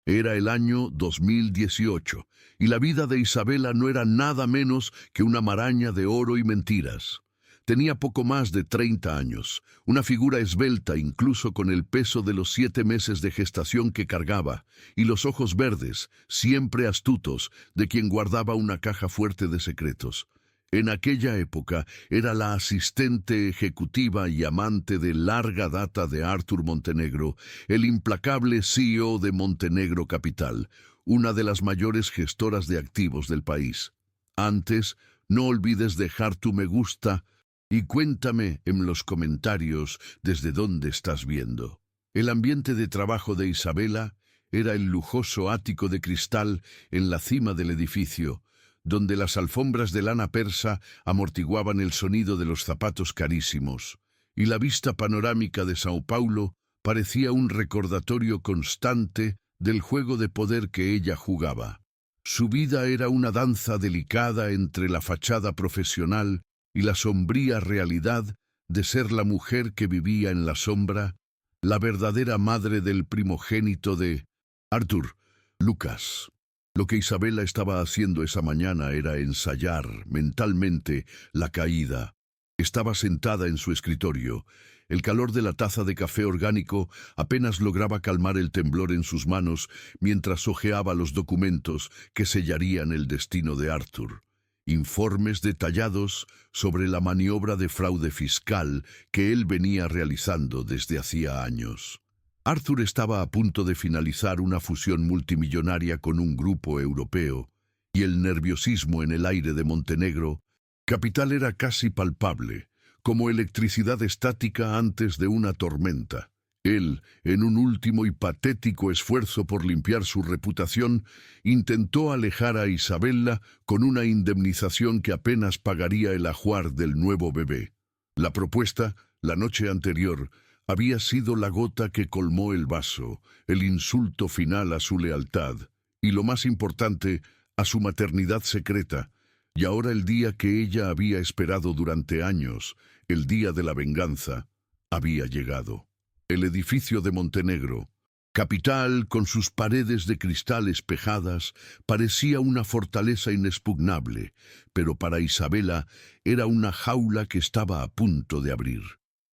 Era el año 2018 y la vida de Isabela no era nada menos que una maraña de oro y mentiras. Tenía poco más de 30 años, una figura esbelta incluso con el peso de los 7 meses de gestación que cargaba, y los ojos verdes, siempre astutos, de quien guardaba una caja fuerte de secretos. En aquella época era la asistente ejecutiva y amante de larga data de Artur Montenegro, el implacable CEO de Montenegro Capital, una de las mayores gestoras de activos del país. Antes, no olvides dejar tu me gusta y cuéntame en los comentarios desde dónde estás viendo. El ambiente de trabajo de Isabela era el lujoso ático de cristal en la cima del edificio, donde las alfombras de lana persa amortiguaban el sonido de los zapatos carísimos, y la vista panorámica de Sao Paulo parecía un recordatorio constante del juego de poder que ella jugaba. Su vida era una danza delicada entre la fachada profesional y la sombría realidad de ser la mujer que vivía en la sombra, la verdadera madre del primogénito de Artur, Lucas. Lo que Isabela estaba haciendo esa mañana era ensayar mentalmente la caída. Estaba sentada en su escritorio. El calor de la taza de café orgánico apenas lograba calmar el temblor en sus manos mientras hojeaba los documentos que sellarían el destino de Artur. Informes detallados sobre la maniobra de fraude fiscal que él venía realizando desde hacía años. Artur estaba a punto de finalizar una fusión multimillonaria con un grupo europeo, y el nerviosismo en el aire de Montenegro Capital era casi palpable, como electricidad estática antes de una tormenta. Él, en un último y patético esfuerzo por limpiar su reputación, intentó alejar a Isabela con una indemnización que apenas pagaría el ajuar del nuevo bebé. La propuesta, la noche anterior, había sido la gota que colmó el vaso, el insulto final a su lealtad, y lo más importante, a su maternidad secreta, y ahora el día que ella había esperado durante años, el día de la venganza, había llegado. El edificio de Montenegro, Capital con sus paredes de cristal espejadas, parecía una fortaleza inexpugnable, pero para Isabela era una jaula que estaba a punto de abrir.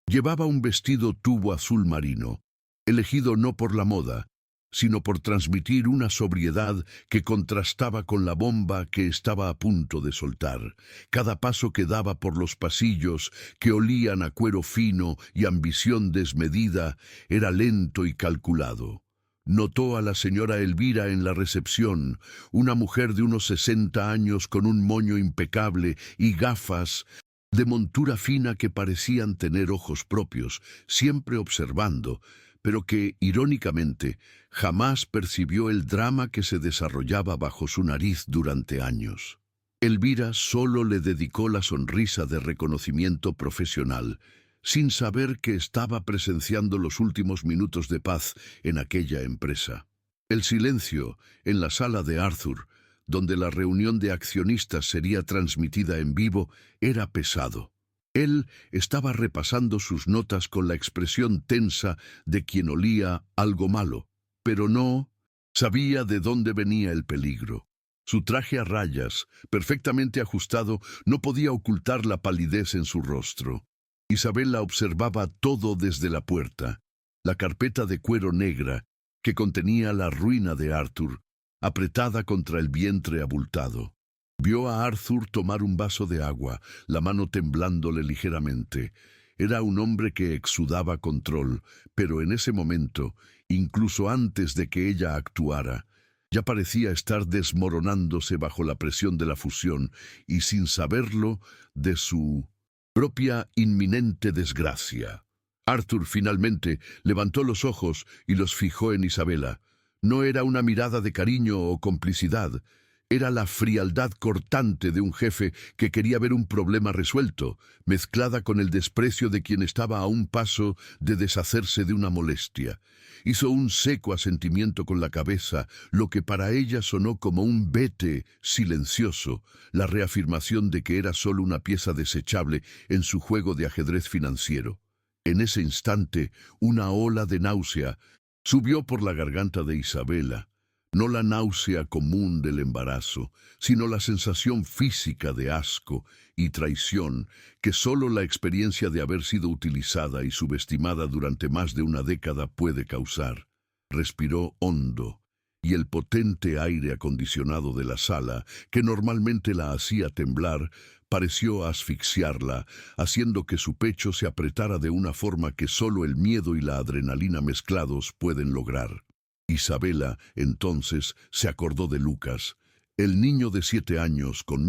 Llevaba un vestido tubo azul marino, elegido no por la moda, sino por transmitir una sobriedad que contrastaba con la bomba que estaba a punto de soltar. Cada paso que daba por los pasillos, que olían a cuero fino y ambición desmedida, era lento y calculado. Notó a la señora Elvira en la recepción, una mujer de unos 60 años con un moño impecable y gafas de montura fina que parecían tener ojos propios, siempre observando, pero que, irónicamente, jamás percibió el drama que se desarrollaba bajo su nariz durante años. Elvira solo le dedicó la sonrisa de reconocimiento profesional, sin saber que estaba presenciando los últimos minutos de paz en aquella empresa. El silencio en la sala de Artur, donde la reunión de accionistas sería transmitida en vivo, era pesado. Él estaba repasando sus notas con la expresión tensa de quien olía algo malo, pero no sabía de dónde venía el peligro. Su traje a rayas, perfectamente ajustado, no podía ocultar la palidez en su rostro. Isabela observaba todo desde la puerta, la carpeta de cuero negra que contenía la ruina de Artur, apretada contra el vientre abultado. Vio a Artur tomar un vaso de agua, la mano temblándole ligeramente. Era un hombre que exudaba control, pero en ese momento, incluso antes de que ella actuara, ya parecía estar desmoronándose bajo la presión de la fusión y, sin saberlo, de su propia inminente desgracia. Artur finalmente levantó los ojos y los fijó en Isabela. No era una mirada de cariño o complicidad. Era la frialdad cortante de un jefe que quería ver un problema resuelto, mezclada con el desprecio de quien estaba a un paso de deshacerse de una molestia. Hizo un seco asentimiento con la cabeza, lo que para ella sonó como un vete silencioso, la reafirmación de que era solo una pieza desechable en su juego de ajedrez financiero. En ese instante, una ola de náusea subió por la garganta de Isabela. No la náusea común del embarazo, sino la sensación física de asco y traición que solo la experiencia de haber sido utilizada y subestimada durante más de una década puede causar. Respiró hondo, y el potente aire acondicionado de la sala, que normalmente la hacía temblar, pareció asfixiarla, haciendo que su pecho se apretara de una forma que solo el miedo y la adrenalina mezclados pueden lograr. Isabela, entonces, se acordó de Lucas, el niño de 7 años con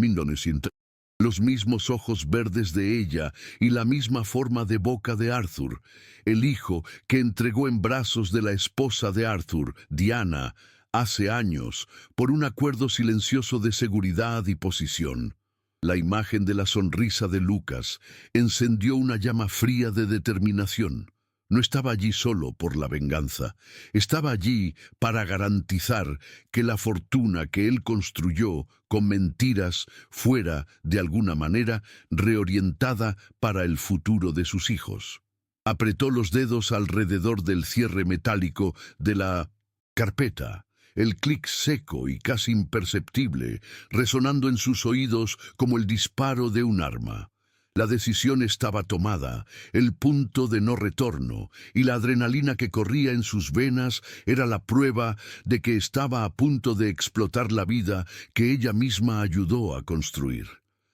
los mismos ojos verdes de ella y la misma forma de boca de Arthur, el hijo que entregó en brazos de la esposa de Arthur, Diana, hace años, por un acuerdo silencioso de seguridad y posición. La imagen de la sonrisa de Lucas encendió una llama fría de determinación. No estaba allí solo por la venganza, estaba allí para garantizar que la fortuna que él construyó con mentiras fuera, de alguna manera, reorientada para el futuro de sus hijos. Apretó los dedos alrededor del cierre metálico de la carpeta. El clic seco y casi imperceptible, resonando en sus oídos como el disparo de un arma. La decisión estaba tomada, el punto de no retorno, y la adrenalina que corría en sus venas era la prueba de que estaba a punto de explotar la vida que ella misma ayudó a construir.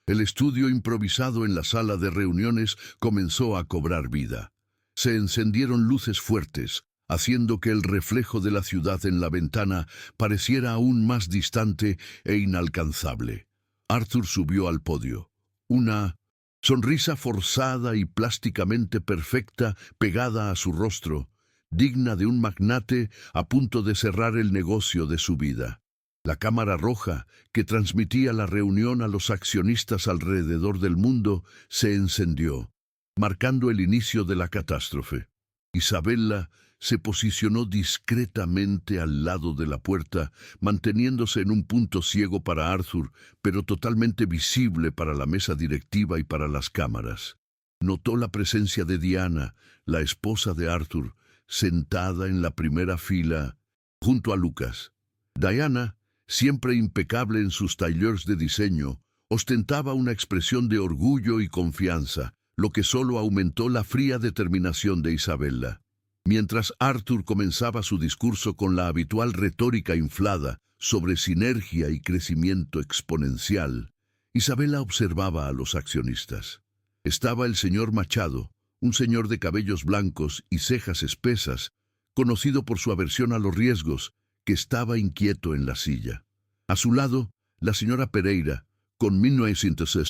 El estudio improvisado en la sala de reuniones comenzó a cobrar vida. Se encendieron luces fuertes, haciendo que el reflejo de la ciudad en la ventana pareciera aún más distante e inalcanzable. Arthur subió al podio. Una sonrisa forzada y plásticamente perfecta pegada a su rostro, digna de un magnate a punto de cerrar el negocio de su vida. La cámara roja, que transmitía la reunión a los accionistas alrededor del mundo, se encendió, marcando el inicio de la catástrofe. Isabella se posicionó discretamente al lado de la puerta, manteniéndose en un punto ciego para Arthur, pero totalmente visible para la mesa directiva y para las cámaras. Notó la presencia de Diana, la esposa de Arthur, sentada en la primera fila, junto a Lucas. Diana, siempre impecable en sus tailleurs de diseño, ostentaba una expresión de orgullo y confianza, lo que solo aumentó la fría determinación de Isabella. Mientras Arthur comenzaba su discurso con la habitual retórica inflada sobre sinergia y crecimiento exponencial, Isabella observaba a los accionistas. Estaba el señor Machado, un señor de cabellos blancos y cejas espesas, conocido por su aversión a los riesgos, que estaba inquieto en la silla. A su lado, la señora Pereira, con 1900,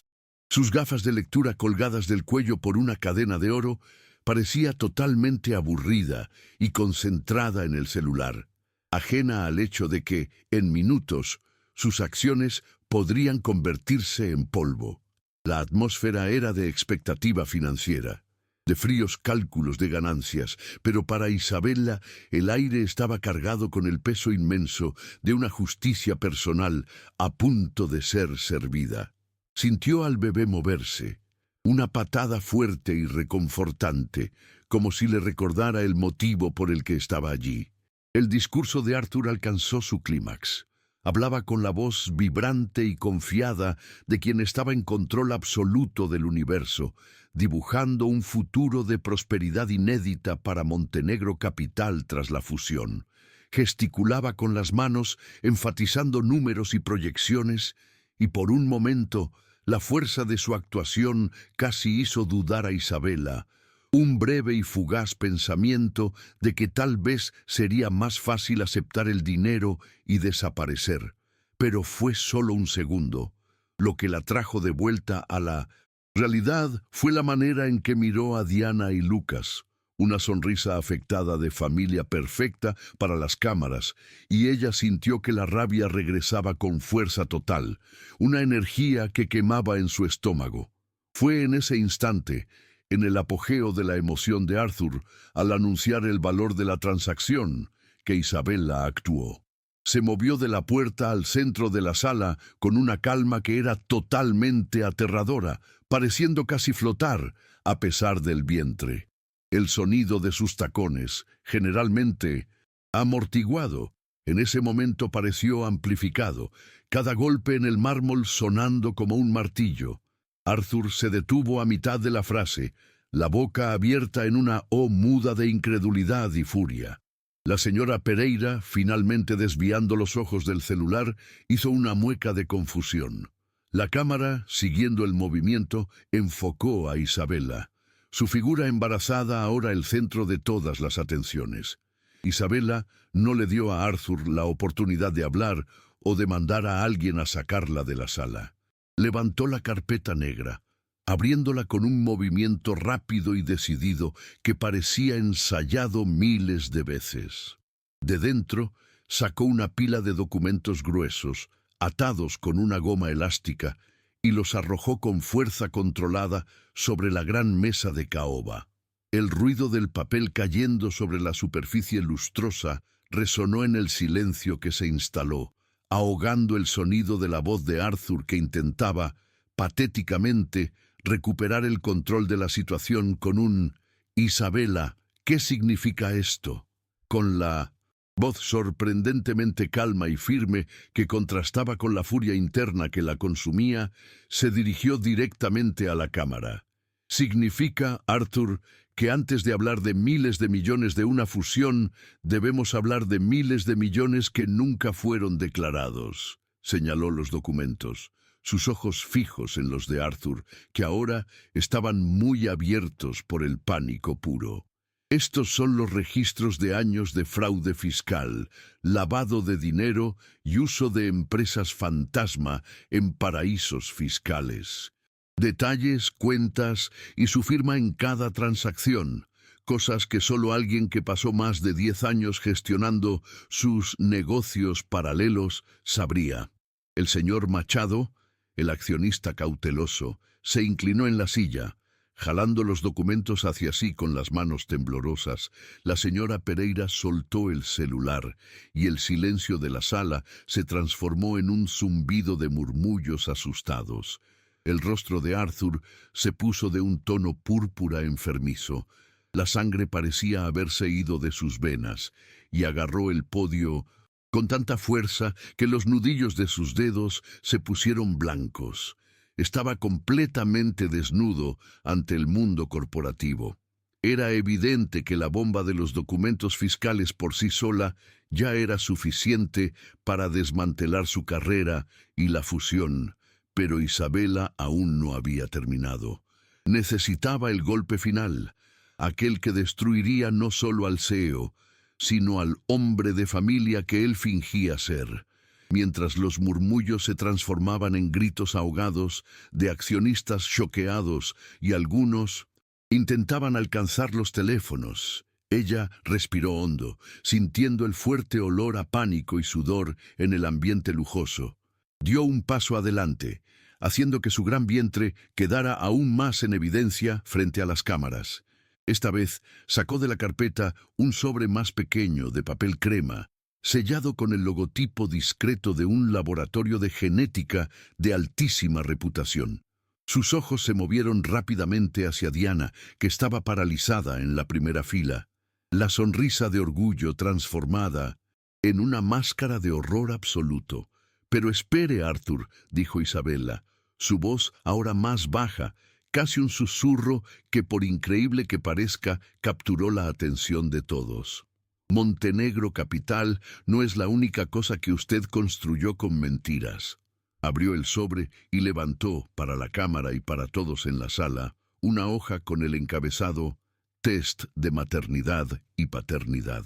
sus gafas de lectura colgadas del cuello por una cadena de oro, parecía totalmente aburrida y concentrada en el celular, ajena al hecho de que, en minutos, sus acciones podrían convertirse en polvo. La atmósfera era de expectativa financiera, de fríos cálculos de ganancias, pero para Isabella el aire estaba cargado con el peso inmenso de una justicia personal a punto de ser servida. Sintió al bebé moverse, una patada fuerte y reconfortante, como si le recordara el motivo por el que estaba allí. El discurso de Arthur alcanzó su clímax. Hablaba con la voz vibrante y confiada de quien estaba en control absoluto del universo, dibujando un futuro de prosperidad inédita para Montenegro Capital tras la fusión. Gesticulaba con las manos, enfatizando números y proyecciones, y por un momento la fuerza de su actuación casi hizo dudar a Isabella, un breve y fugaz pensamiento de que tal vez sería más fácil aceptar el dinero y desaparecer. Pero fue solo un segundo. Lo que la trajo de vuelta a la realidad fue la manera en que miró a Diana y Lucas, una sonrisa afectada de familia perfecta para las cámaras, y ella sintió que la rabia regresaba con fuerza total, una energía que quemaba en su estómago. Fue en ese instante, en el apogeo de la emoción de Arthur, al anunciar el valor de la transacción, que Isabella actuó. Se movió de la puerta al centro de la sala con una calma que era totalmente aterradora, pareciendo casi flotar, a pesar del vientre. El sonido de sus tacones, generalmente amortiguado, En ese momento pareció amplificado, cada golpe en el mármol sonando como un martillo. Arthur se detuvo a mitad de la frase, la boca abierta en una O muda de incredulidad y furia. La señora Pereira, finalmente desviando los ojos del celular, hizo una mueca de confusión. La cámara, siguiendo el movimiento, enfocó a Isabela. Su figura embarazada ahora el centro de todas las atenciones. Isabela no le dio a Arthur la oportunidad de hablar o de mandar a alguien a sacarla de la sala. Levantó la carpeta negra, abriéndola con un movimiento rápido y decidido que parecía ensayado miles de veces. De dentro sacó una pila de documentos gruesos, atados con una goma elástica, y los arrojó con fuerza controlada sobre la gran mesa de caoba. El ruido del papel cayendo sobre la superficie lustrosa resonó en el silencio que se instaló, ahogando el sonido de la voz de Arthur que intentaba, patéticamente, recuperar el control de la situación con un «Isabela, ¿qué significa esto?». Con la voz sorprendentemente calma y firme que contrastaba con la furia interna que la consumía, se dirigió directamente a la cámara. «Significa, Arthur, que antes de hablar de miles de millones de una fusión, debemos hablar de miles de millones que nunca fueron declarados», señaló los documentos, sus ojos fijos en los de Arthur, que ahora estaban muy abiertos por el pánico puro. «Estos son los registros de años de fraude fiscal, lavado de dinero y uso de empresas fantasma en paraísos fiscales. Detalles, cuentas y su firma en cada transacción, cosas que solo alguien que pasó más de 10 años gestionando sus negocios paralelos sabría». El señor Machado, el accionista cauteloso, se inclinó en la silla, jalando los documentos hacia sí con las manos temblorosas. La señora Pereira soltó el celular y el silencio de la sala se transformó en un zumbido de murmullos asustados. El rostro de Arthur se puso de un tono púrpura enfermizo. La sangre parecía haberse ido de sus venas y agarró el podio con tanta fuerza que los nudillos de sus dedos se pusieron blancos. Estaba completamente desnudo ante el mundo corporativo. Era evidente que la bomba de los documentos fiscales por sí sola ya era suficiente para desmantelar su carrera y la fusión, pero Isabela aún no había terminado. Necesitaba el golpe final, aquel que destruiría no solo al CEO, sino al hombre de familia que él fingía ser. Mientras los murmullos se transformaban en gritos ahogados de accionistas choqueados y algunos intentaban alcanzar los teléfonos, ella respiró hondo, sintiendo el fuerte olor a pánico y sudor en el ambiente lujoso. Dio un paso adelante, haciendo que su gran vientre quedara aún más en evidencia frente a las cámaras. Esta vez sacó de la carpeta un sobre más pequeño de papel crema, sellado con el logotipo discreto de un laboratorio de genética de altísima reputación. Sus ojos se movieron rápidamente hacia Diana, que estaba paralizada en la primera fila, la sonrisa de orgullo transformada en una máscara de horror absoluto. «Pero espere, Arthur», dijo Isabela, su voz ahora más baja, casi un susurro que, por increíble que parezca, capturó la atención de todos. «Montenegro Capital no es la única cosa que usted construyó con mentiras». Abrió el sobre y levantó, para la cámara y para todos en la sala, una hoja con el encabezado «Test de maternidad y paternidad».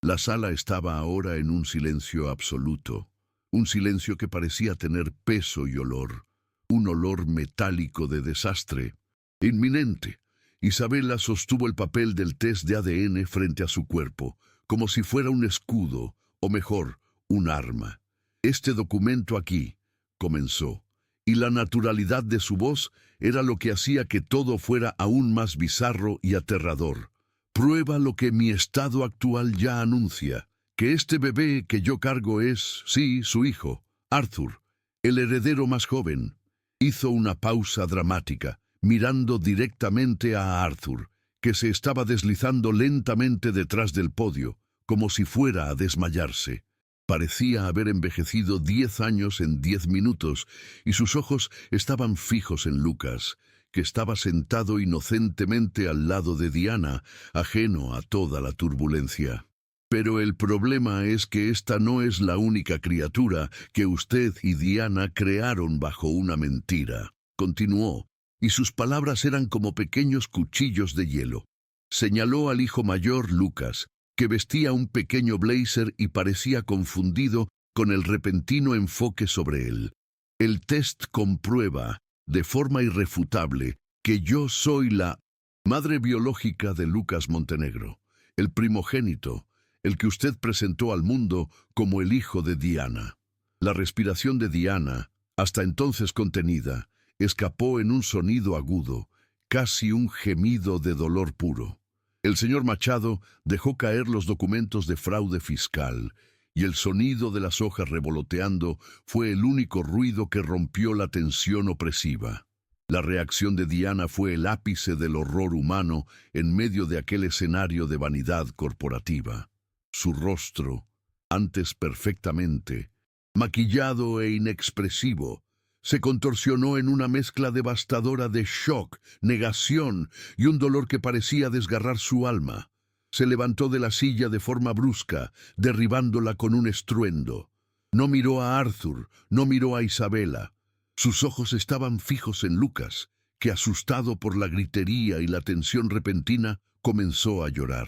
La sala estaba ahora en un silencio absoluto, un silencio que parecía tener peso y olor, un olor metálico de desastre inminente. Isabela sostuvo el papel del test de ADN frente a su cuerpo, como si fuera un escudo, o mejor, un arma. «Este documento aquí», comenzó, y la naturalidad de su voz era lo que hacía que todo fuera aún más bizarro y aterrador. «Prueba lo que mi estado actual ya anuncia, que este bebé que yo cargo es, sí, su hijo, Arthur, el heredero más joven». Hizo una pausa dramática, mirando directamente a Arthur, que se estaba deslizando lentamente detrás del podio, como si fuera a desmayarse. Parecía haber envejecido 10 años en 10 minutos, y sus ojos estaban fijos en Lucas, que estaba sentado inocentemente al lado de Diana, ajeno a toda la turbulencia. Pero el problema es que esta no es la única criatura que usted y Diana crearon bajo una mentira, continuó, y sus palabras eran como pequeños cuchillos de hielo. Señaló al hijo mayor, Lucas, que vestía un pequeño blazer y parecía confundido con el repentino enfoque sobre él. El test comprueba, de forma irrefutable, que yo soy la madre biológica de Lucas Montenegro, el primogénito, el que usted presentó al mundo como el hijo de Diana. La respiración de Diana, hasta entonces contenida, escapó en un sonido agudo, casi un gemido de dolor puro. El señor Machado dejó caer los documentos de fraude fiscal, y el sonido de las hojas revoloteando fue el único ruido que rompió la tensión opresiva. La reacción de Diana fue el ápice del horror humano en medio de aquel escenario de vanidad corporativa. Su rostro, antes perfectamente, maquillado e inexpresivo, se contorsionó en una mezcla devastadora de shock, negación y un dolor que parecía desgarrar su alma. Se levantó de la silla de forma brusca, derribándola con un estruendo. No miró a Arthur, no miró a Isabela. Sus ojos estaban fijos en Lucas, que, asustado por la gritería y la tensión repentina, comenzó a llorar.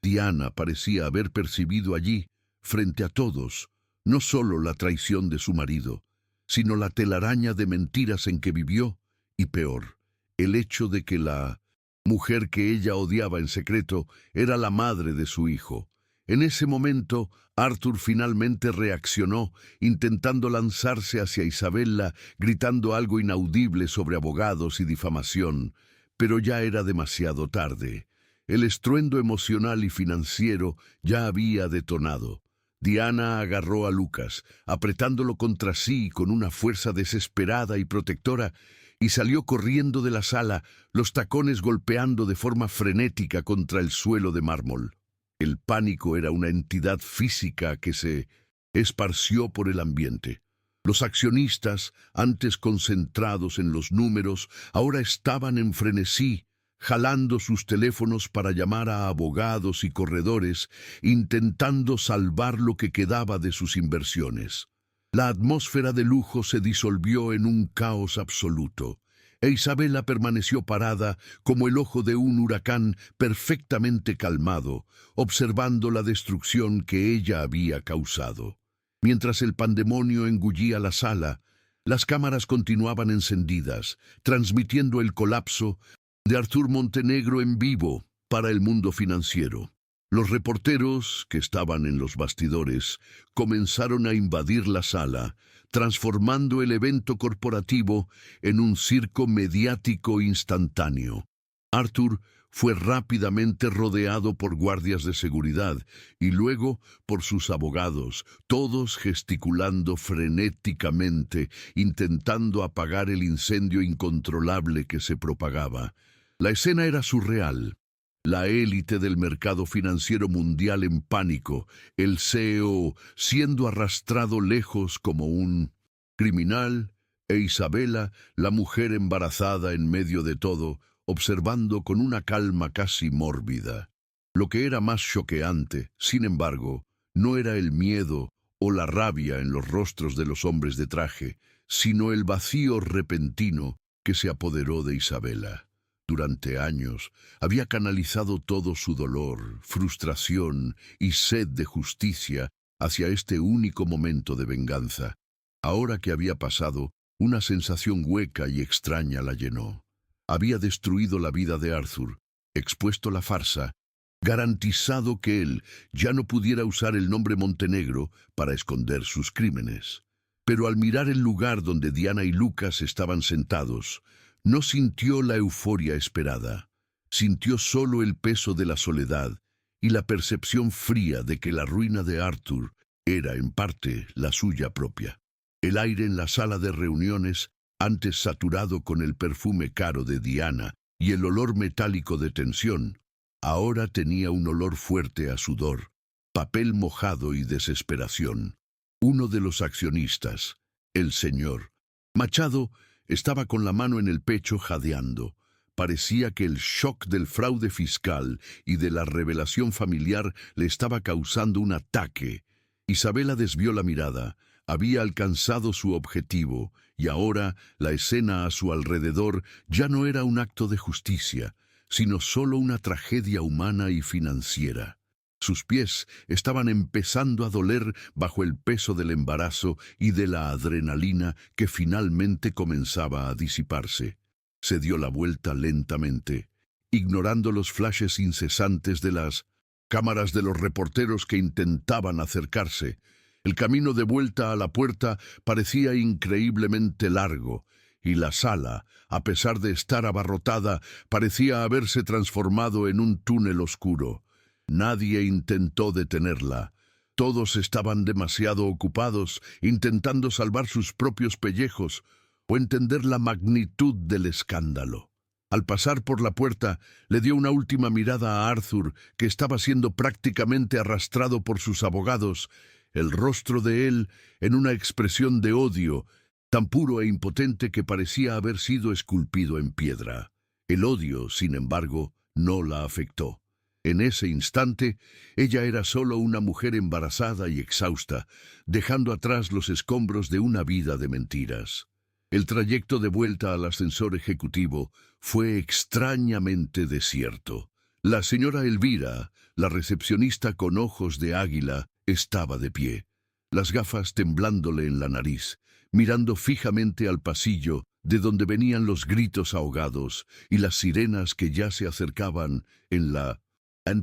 Diana parecía haber percibido allí, frente a todos, no solo la traición de su marido, sino la telaraña de mentiras en que vivió, y peor, el hecho de que la mujer que ella odiaba en secreto era la madre de su hijo. En ese momento, Arthur finalmente reaccionó, intentando lanzarse hacia Isabella, gritando algo inaudible sobre abogados y difamación, pero ya era demasiado tarde. El estruendo emocional y financiero ya había detonado. Diana agarró a Lucas, apretándolo contra sí con una fuerza desesperada y protectora, y salió corriendo de la sala, los tacones golpeando de forma frenética contra el suelo de mármol. El pánico era una entidad física que se esparció por el ambiente. Los accionistas, antes concentrados en los números, ahora estaban en frenesí, jalando sus teléfonos para llamar a abogados y corredores, intentando salvar lo que quedaba de sus inversiones. La atmósfera de lujo se disolvió en un caos absoluto, e Isabella permaneció parada como el ojo de un huracán perfectamente calmado, observando la destrucción que ella había causado. Mientras el pandemonio engullía la sala, las cámaras continuaban encendidas, transmitiendo el colapso de Arthur Montenegro en vivo para el mundo financiero. Los reporteros, que estaban en los bastidores, comenzaron a invadir la sala, transformando el evento corporativo en un circo mediático instantáneo. Arthur fue rápidamente rodeado por guardias de seguridad y luego por sus abogados, todos gesticulando frenéticamente, intentando apagar el incendio incontrolable que se propagaba. La escena era surreal. La élite del mercado financiero mundial en pánico, el CEO siendo arrastrado lejos como un criminal, e Isabella, la mujer embarazada en medio de todo, observando con una calma casi mórbida. Lo que era más choqueante, sin embargo, no era el miedo o la rabia en los rostros de los hombres de traje, sino el vacío repentino que se apoderó de Isabella. Durante años había canalizado todo su dolor, frustración y sed de justicia hacia este único momento de venganza. Ahora que había pasado, una sensación hueca y extraña la llenó. Había destruido la vida de Arthur, expuesto la farsa, garantizado que él ya no pudiera usar el nombre Montenegro para esconder sus crímenes. Pero al mirar el lugar donde Diana y Lucas estaban sentados, no sintió la euforia esperada. Sintió solo el peso de la soledad y la percepción fría de que la ruina de Arthur era, en parte, la suya propia. El aire en la sala de reuniones, antes saturado con el perfume caro de Diana y el olor metálico de tensión, ahora tenía un olor fuerte a sudor, papel mojado y desesperación. Uno de los accionistas, el señor Machado, estaba con la mano en el pecho jadeando. Parecía que el shock del fraude fiscal y de la revelación familiar le estaba causando un ataque. Isabela desvió la mirada. Había alcanzado su objetivo, y ahora la escena a su alrededor ya no era un acto de justicia, sino solo una tragedia humana y financiera. Sus pies estaban empezando a doler bajo el peso del embarazo y de la adrenalina que finalmente comenzaba a disiparse. Se dio la vuelta lentamente, ignorando los flashes incesantes de las cámaras de los reporteros que intentaban acercarse. El camino de vuelta a la puerta parecía increíblemente largo, y la sala, a pesar de estar abarrotada, parecía haberse transformado en un túnel oscuro. Nadie intentó detenerla. Todos estaban demasiado ocupados intentando salvar sus propios pellejos o entender la magnitud del escándalo. Al pasar por la puerta, le dio una última mirada a Arthur, que estaba siendo prácticamente arrastrado por sus abogados, el rostro de él en una expresión de odio, tan puro e impotente que parecía haber sido esculpido en piedra. El odio, sin embargo, no la afectó. En ese instante, ella era solo una mujer embarazada y exhausta, dejando atrás los escombros de una vida de mentiras. El trayecto de vuelta al ascensor ejecutivo fue extrañamente desierto. La señora Elvira, la recepcionista con ojos de águila, estaba de pie, las gafas temblándole en la nariz, mirando fijamente al pasillo de donde venían los gritos ahogados y las sirenas que ya se acercaban en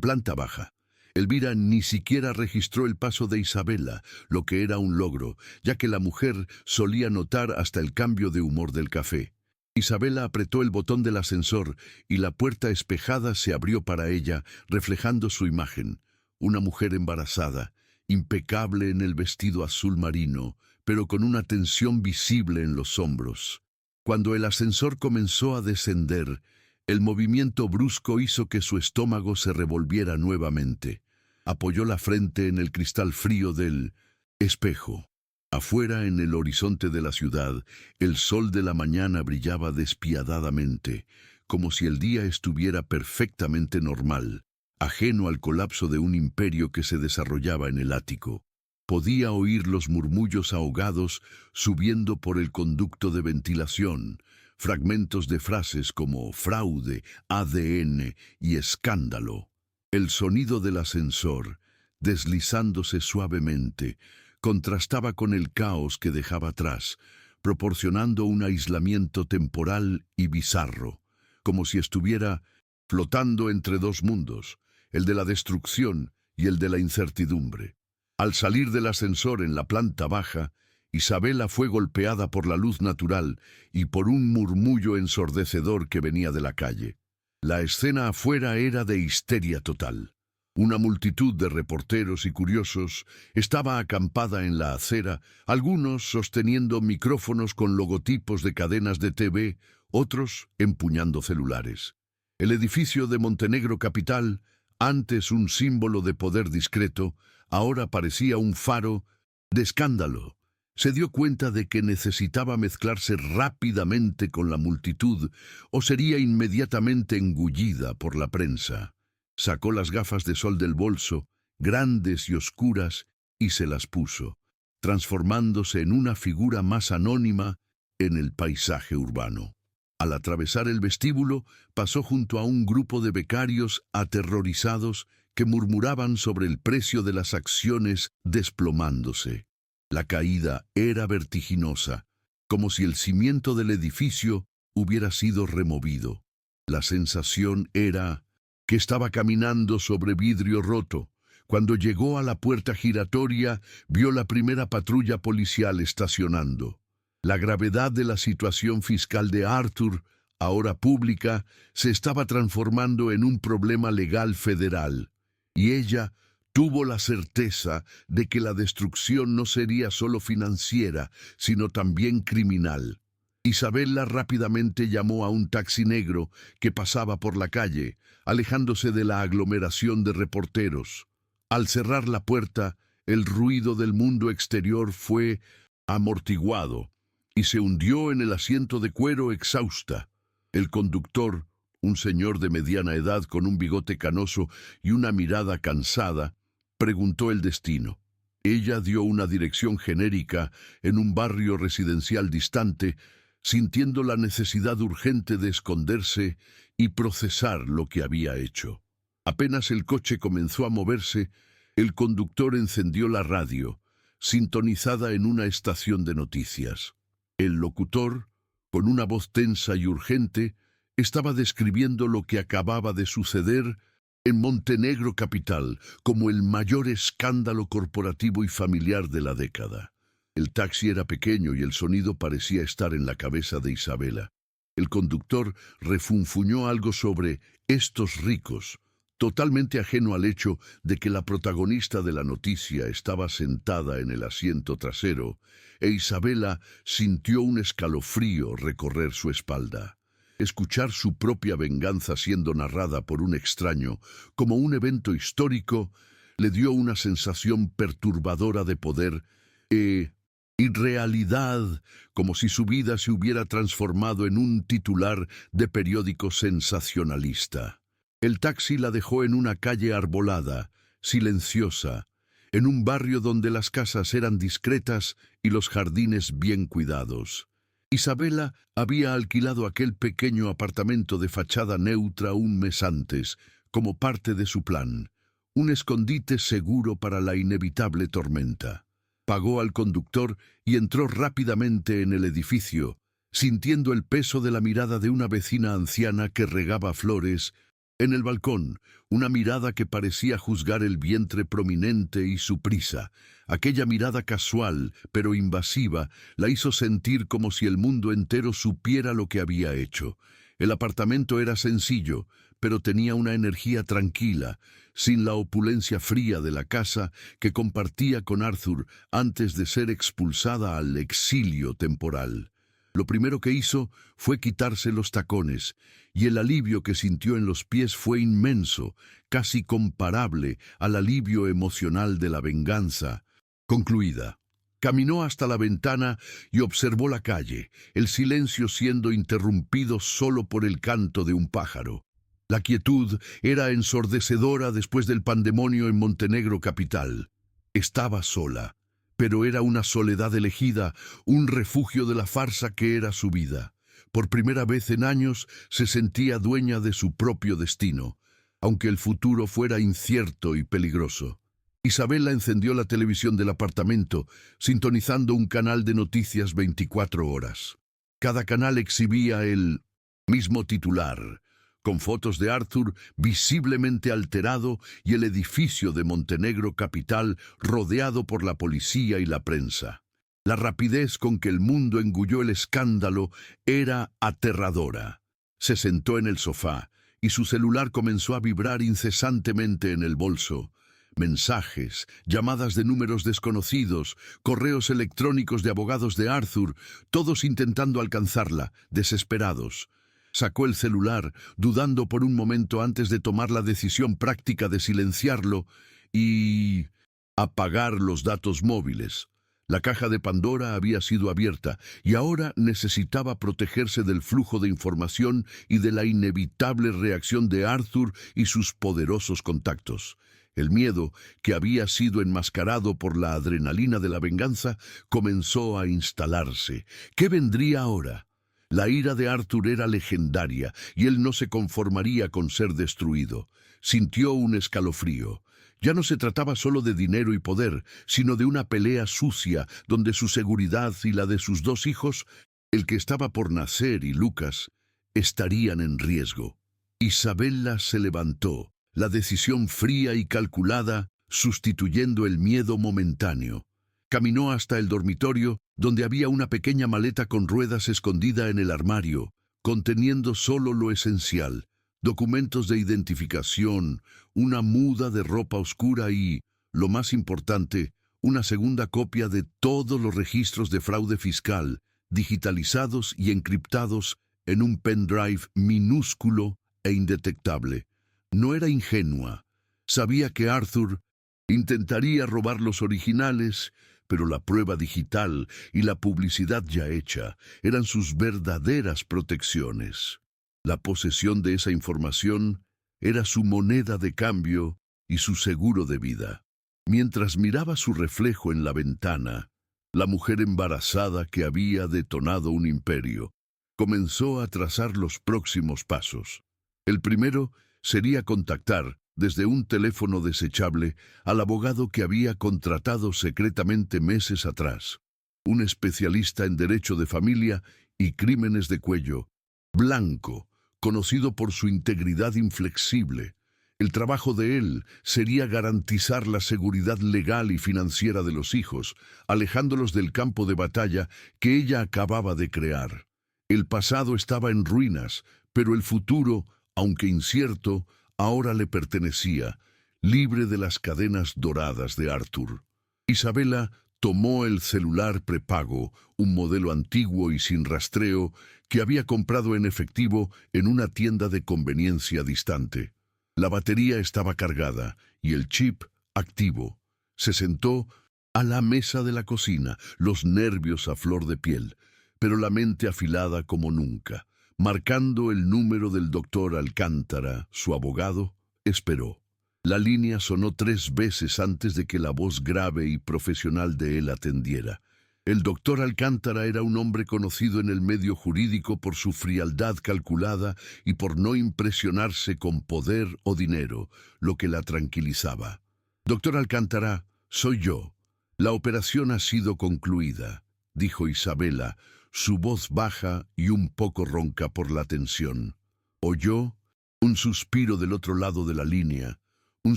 planta baja. Elvira ni siquiera registró el paso de Isabela, lo que era un logro, ya que la mujer solía notar hasta el cambio de humor del café. Isabela apretó el botón del ascensor y la puerta espejada se abrió para ella, reflejando su imagen. Una mujer embarazada, impecable en el vestido azul marino, pero con una tensión visible en los hombros. Cuando el ascensor comenzó a descender, el movimiento brusco hizo que su estómago se revolviera nuevamente. Apoyó la frente en el cristal frío del espejo. Afuera, en el horizonte de la ciudad, el sol de la mañana brillaba despiadadamente, como si el día estuviera perfectamente normal, ajeno al colapso de un imperio que se desarrollaba en el ático. Podía oír los murmullos ahogados subiendo por el conducto de ventilación, fragmentos de frases como fraude, ADN y escándalo. El sonido del ascensor, deslizándose suavemente, contrastaba con el caos que dejaba atrás, proporcionando un aislamiento temporal y bizarro, como si estuviera flotando entre dos mundos, el de la destrucción y el de la incertidumbre. Al salir del ascensor en la planta baja, Isabela fue golpeada por la luz natural y por un murmullo ensordecedor que venía de la calle. La escena afuera era de histeria total. Una multitud de reporteros y curiosos estaba acampada en la acera, algunos sosteniendo micrófonos con logotipos de cadenas de TV, otros empuñando celulares. El edificio de Montenegro Capital, antes un símbolo de poder discreto, ahora parecía un faro de escándalo. Se dio cuenta de que necesitaba mezclarse rápidamente con la multitud o sería inmediatamente engullida por la prensa. Sacó las gafas de sol del bolso, grandes y oscuras, y se las puso, transformándose en una figura más anónima en el paisaje urbano. Al atravesar el vestíbulo, pasó junto a un grupo de becarios aterrorizados que murmuraban sobre el precio de las acciones desplomándose. La caída era vertiginosa, como si el cimiento del edificio hubiera sido removido. La sensación era que estaba caminando sobre vidrio roto. Cuando llegó a la puerta giratoria, vio la primera patrulla policial estacionando. La gravedad de la situación fiscal de Arthur, ahora pública, se estaba transformando en un problema legal federal, y ella tuvo la certeza de que la destrucción no sería solo financiera, sino también criminal. Isabela rápidamente llamó a un taxi negro que pasaba por la calle, alejándose de la aglomeración de reporteros. Al cerrar la puerta, el ruido del mundo exterior fue amortiguado y se hundió en el asiento de cuero exhausta. El conductor, un señor de mediana edad con un bigote canoso y una mirada cansada, preguntó el destino. Ella dio una dirección genérica en un barrio residencial distante, sintiendo la necesidad urgente de esconderse y procesar lo que había hecho. Apenas el coche comenzó a moverse, el conductor encendió la radio, sintonizada en una estación de noticias. El locutor, con una voz tensa y urgente, estaba describiendo lo que acababa de suceder en Montenegro capital como el mayor escándalo corporativo y familiar de la década. El taxi era pequeño y el sonido parecía estar en la cabeza de Isabela. El conductor refunfuñó algo sobre estos ricos, totalmente ajeno al hecho de que la protagonista de la noticia estaba sentada en el asiento trasero, e Isabela sintió un escalofrío recorrer su espalda. Escuchar su propia venganza siendo narrada por un extraño como un evento histórico le dio una sensación perturbadora de poder y realidad, como si su vida se hubiera transformado en un titular de periódico sensacionalista. El taxi la dejó en una calle arbolada, silenciosa, en un barrio donde las casas eran discretas y los jardines bien cuidados. Isabela había alquilado aquel pequeño apartamento de fachada neutra un mes antes, como parte de su plan, un escondite seguro para la inevitable tormenta. Pagó al conductor y entró rápidamente en el edificio, sintiendo el peso de la mirada de una vecina anciana que regaba flores en el balcón, una mirada que parecía juzgar el vientre prominente y su prisa. Aquella mirada casual, pero invasiva, la hizo sentir como si el mundo entero supiera lo que había hecho. El apartamento era sencillo, pero tenía una energía tranquila, sin la opulencia fría de la casa que compartía con Arthur antes de ser expulsada al exilio temporal. Lo primero que hizo fue quitarse los tacones, y el alivio que sintió en los pies fue inmenso, casi comparable al alivio emocional de la venganza concluida. Caminó hasta la ventana y observó la calle, el silencio siendo interrumpido solo por el canto de un pájaro. La quietud era ensordecedora después del pandemonio en Montenegro capital. Estaba sola, pero era una soledad elegida, un refugio de la farsa que era su vida. Por primera vez en años se sentía dueña de su propio destino, aunque el futuro fuera incierto y peligroso. Isabela encendió la televisión del apartamento, sintonizando un canal de noticias 24 horas. Cada canal exhibía el mismo titular, con fotos de Arthur visiblemente alterado y el edificio de Montenegro capital rodeado por la policía y la prensa. La rapidez con que el mundo engulló el escándalo era aterradora. Se sentó en el sofá y su celular comenzó a vibrar incesantemente en el bolso. Mensajes, llamadas de números desconocidos, correos electrónicos de abogados de Arthur, todos intentando alcanzarla, desesperados. Sacó el celular, dudando por un momento antes de tomar la decisión práctica de silenciarlo y apagar los datos móviles. La caja de Pandora había sido abierta y ahora necesitaba protegerse del flujo de información y de la inevitable reacción de Arthur y sus poderosos contactos. El miedo, que había sido enmascarado por la adrenalina de la venganza, comenzó a instalarse. ¿Qué vendría ahora? La ira de Arthur era legendaria y él no se conformaría con ser destruido. Sintió un escalofrío. Ya no se trataba solo de dinero y poder, sino de una pelea sucia donde su seguridad y la de sus dos hijos, el que estaba por nacer y Lucas, estarían en riesgo. Isabela se levantó, la decisión fría y calculada, sustituyendo el miedo momentáneo. Caminó hasta el dormitorio, donde había una pequeña maleta con ruedas escondida en el armario, conteniendo solo lo esencial: documentos de identificación, una muda de ropa oscura y, lo más importante, una segunda copia de todos los registros de fraude fiscal, digitalizados y encriptados en un pendrive minúsculo e indetectable. No era ingenua. Sabía que Arthur Intentaría robar los originales, pero la prueba digital y la publicidad ya hecha eran sus verdaderas protecciones. La posesión de esa información era su moneda de cambio y su seguro de vida. Mientras miraba su reflejo en la ventana, la mujer embarazada que había detonado un imperio comenzó a trazar los próximos pasos. El primero sería contactar, desde un teléfono desechable, al abogado que había contratado secretamente meses atrás, un especialista en derecho de familia y crímenes de cuello, blanco, conocido por su integridad inflexible. El trabajo de él sería garantizar la seguridad legal y financiera de los hijos, alejándolos del campo de batalla que ella acababa de crear. El pasado estaba en ruinas, pero el futuro, aunque incierto, ahora le pertenecía, libre de las cadenas doradas de Arthur. Isabela tomó el celular prepago, un modelo antiguo y sin rastreo, que había comprado en efectivo en una tienda de conveniencia distante. La batería estaba cargada y el chip activo. Se sentó a la mesa de la cocina, los nervios a flor de piel, pero la mente afilada como nunca. Marcando el número del doctor Alcántara, su abogado, esperó. La línea sonó 3 veces antes de que la voz grave y profesional de él atendiera. El doctor Alcántara era un hombre conocido en el medio jurídico por su frialdad calculada y por no impresionarse con poder o dinero, lo que la tranquilizaba. «Doctor Alcántara, soy yo. La operación ha sido concluida», dijo Isabela, su voz baja y un poco ronca por la tensión. Oyó un suspiro del otro lado de la línea, un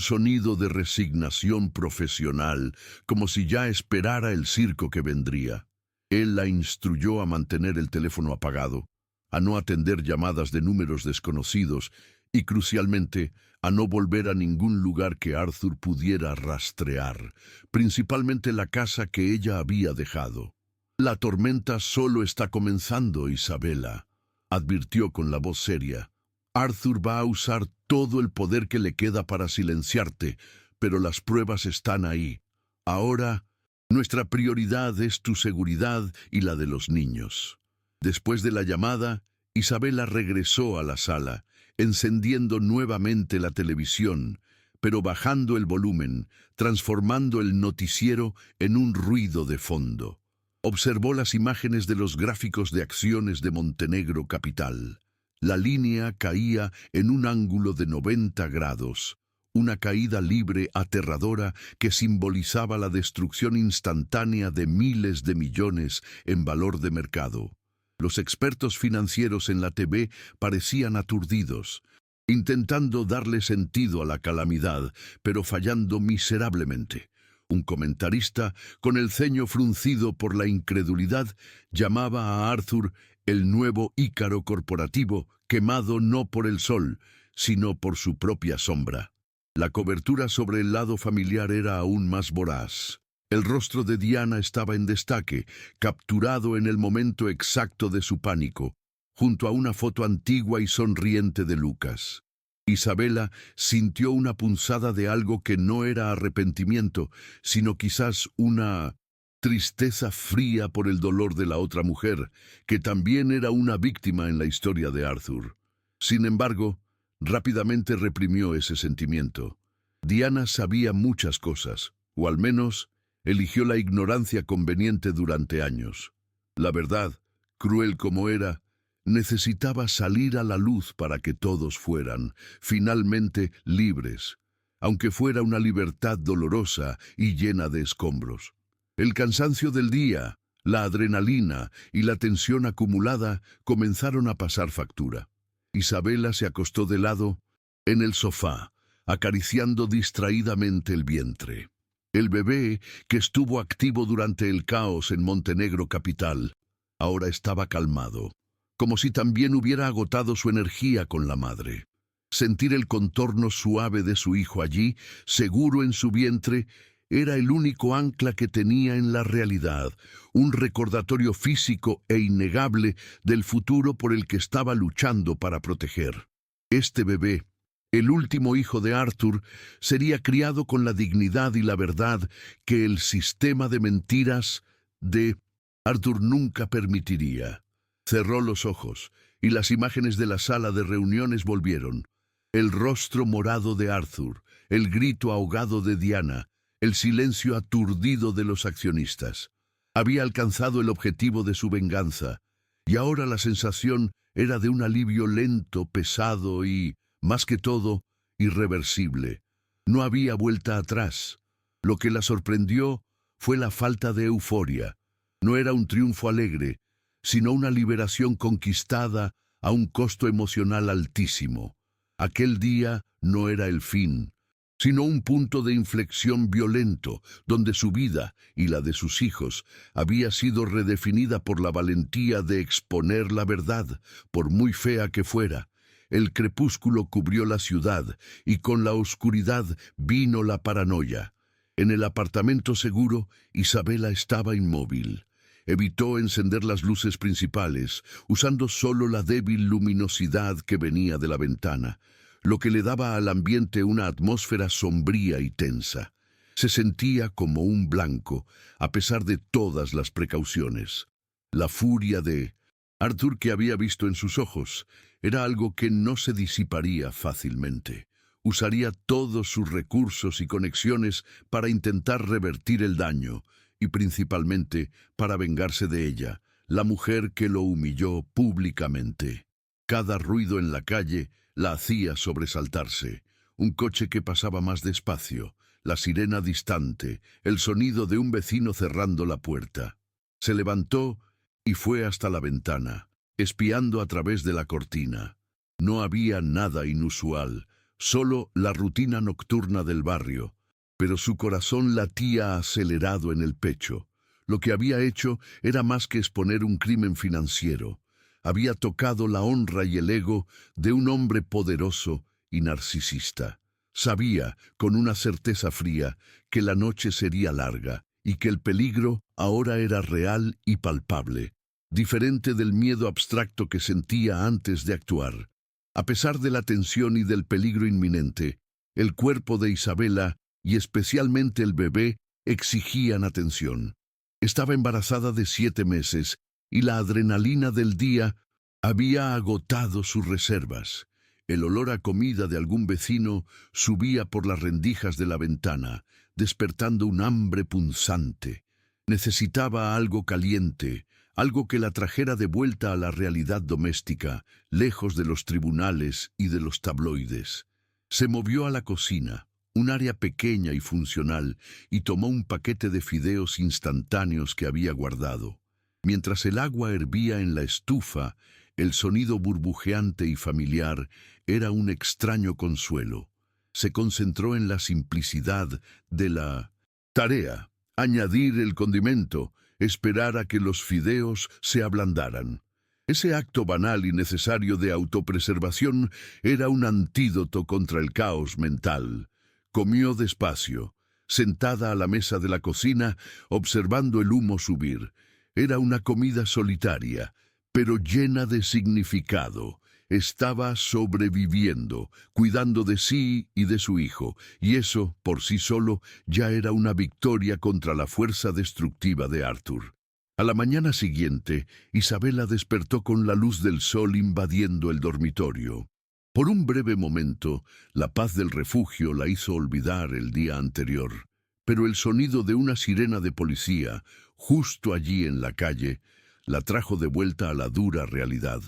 sonido de resignación profesional, como si ya esperara el circo que vendría. Él la instruyó a mantener el teléfono apagado, a no atender llamadas de números desconocidos y, crucialmente, a no volver a ningún lugar que Arthur pudiera rastrear, principalmente la casa que ella había dejado. «La tormenta solo está comenzando, Isabela», advirtió con la voz seria. «Arthur va a usar todo el poder que le queda para silenciarte, pero las pruebas están ahí. Ahora, nuestra prioridad es tu seguridad y la de los niños». Después de la llamada, Isabela regresó a la sala, encendiendo nuevamente la televisión, pero bajando el volumen, transformando el noticiero en un ruido de fondo. Observó las imágenes de los gráficos de acciones de Montenegro Capital. La línea caía en un ángulo de 90 grados, una caída libre aterradora que simbolizaba la destrucción instantánea de miles de millones en valor de mercado. Los expertos financieros en la TV parecían aturdidos, intentando darle sentido a la calamidad, pero fallando miserablemente. Un comentarista, con el ceño fruncido por la incredulidad, llamaba a Arthur el nuevo Ícaro corporativo, quemado no por el sol, sino por su propia sombra. La cobertura sobre el lado familiar era aún más voraz. El rostro de Diana estaba en destaque, capturado en el momento exacto de su pánico, junto a una foto antigua y sonriente de Lucas. Isabela sintió una punzada de algo que no era arrepentimiento, sino quizás una tristeza fría por el dolor de la otra mujer, que también era una víctima en la historia de Arthur. Sin embargo, rápidamente reprimió ese sentimiento. Diana sabía muchas cosas, o al menos eligió la ignorancia conveniente durante años. La verdad, cruel como era, necesitaba salir a la luz para que todos fueran, finalmente, libres, aunque fuera una libertad dolorosa y llena de escombros. El cansancio del día, la adrenalina y la tensión acumulada comenzaron a pasar factura. Isabela se acostó de lado en el sofá, acariciando distraídamente el vientre. El bebé, que estuvo activo durante el caos en Montenegro Capital, ahora estaba calmado, como si también hubiera agotado su energía con la madre. Sentir el contorno suave de su hijo allí, seguro en su vientre, era el único ancla que tenía en la realidad, un recordatorio físico e innegable del futuro por el que estaba luchando para proteger. Este bebé, El último hijo de Arthur sería criado con la dignidad y la verdad que el sistema de mentiras de Arthur nunca permitiría. Cerró los ojos y las imágenes de la sala de reuniones volvieron. El rostro morado de Arthur, el grito ahogado de Diana, el silencio aturdido de los accionistas. Había alcanzado el objetivo de su venganza, y ahora la sensación era de un alivio lento, pesado y, más que todo, irreversible. No había vuelta atrás. Lo que la sorprendió fue la falta de euforia. No era un triunfo alegre, sino una liberación conquistada a un costo emocional altísimo. Aquel día no era el fin, sino un punto de inflexión violento, donde su vida y la de sus hijos había sido redefinida por la valentía de exponer la verdad, por muy fea que fuera. El crepúsculo cubrió la ciudad, y con la oscuridad vino la paranoia. En el apartamento seguro, Isabela estaba inmóvil. Evitó encender las luces principales, usando solo la débil luminosidad que venía de la ventana, lo que le daba al ambiente una atmósfera sombría y tensa. Se sentía como un blanco, a pesar de todas las precauciones. La furia de Arthur que había visto en sus ojos era algo que no se disiparía fácilmente. Usaría todos sus recursos y conexiones para intentar revertir el daño, y principalmente para vengarse de ella, la mujer que lo humilló públicamente. Cada ruido en la calle la hacía sobresaltarse. Un coche que pasaba más despacio, la sirena distante, el sonido de un vecino cerrando la puerta. Se levantó y fue hasta la ventana, espiando a través de la cortina. No había nada inusual, solo la rutina nocturna del barrio, pero su corazón latía acelerado en el pecho. Lo que había hecho era más que exponer un crimen financiero. Había tocado la honra y el ego de un hombre poderoso y narcisista. Sabía, con una certeza fría, que la noche sería larga y que el peligro ahora era real y palpable, diferente del miedo abstracto que sentía antes de actuar. A pesar de la tensión y del peligro inminente, el cuerpo de Isabela, y especialmente el bebé, exigían atención. Estaba embarazada de 7 meses, y la adrenalina del día había agotado sus reservas. El olor a comida de algún vecino subía por las rendijas de la ventana, despertando un hambre punzante. Necesitaba algo caliente, algo que la trajera de vuelta a la realidad doméstica, lejos de los tribunales y de los tabloides. Se movió a la cocina, un área pequeña y funcional, y tomó un paquete de fideos instantáneos que había guardado. Mientras el agua hervía en la estufa, el sonido burbujeante y familiar era un extraño consuelo. Se concentró en la simplicidad de la tarea, añadir el condimento, esperar a que los fideos se ablandaran. Ese acto banal y necesario de autopreservación era un antídoto contra el caos mental. Comió despacio, sentada a la mesa de la cocina, observando el humo subir. Era una comida solitaria, pero llena de significado. Estaba sobreviviendo, cuidando de sí y de su hijo, y eso, por sí solo, ya era una victoria contra la fuerza destructiva de Arthur. A la mañana siguiente, Isabela despertó con la luz del sol invadiendo el dormitorio. Por un breve momento, la paz del refugio la hizo olvidar el día anterior, pero el sonido de una sirena de policía, justo allí en la calle, la trajo de vuelta a la dura realidad.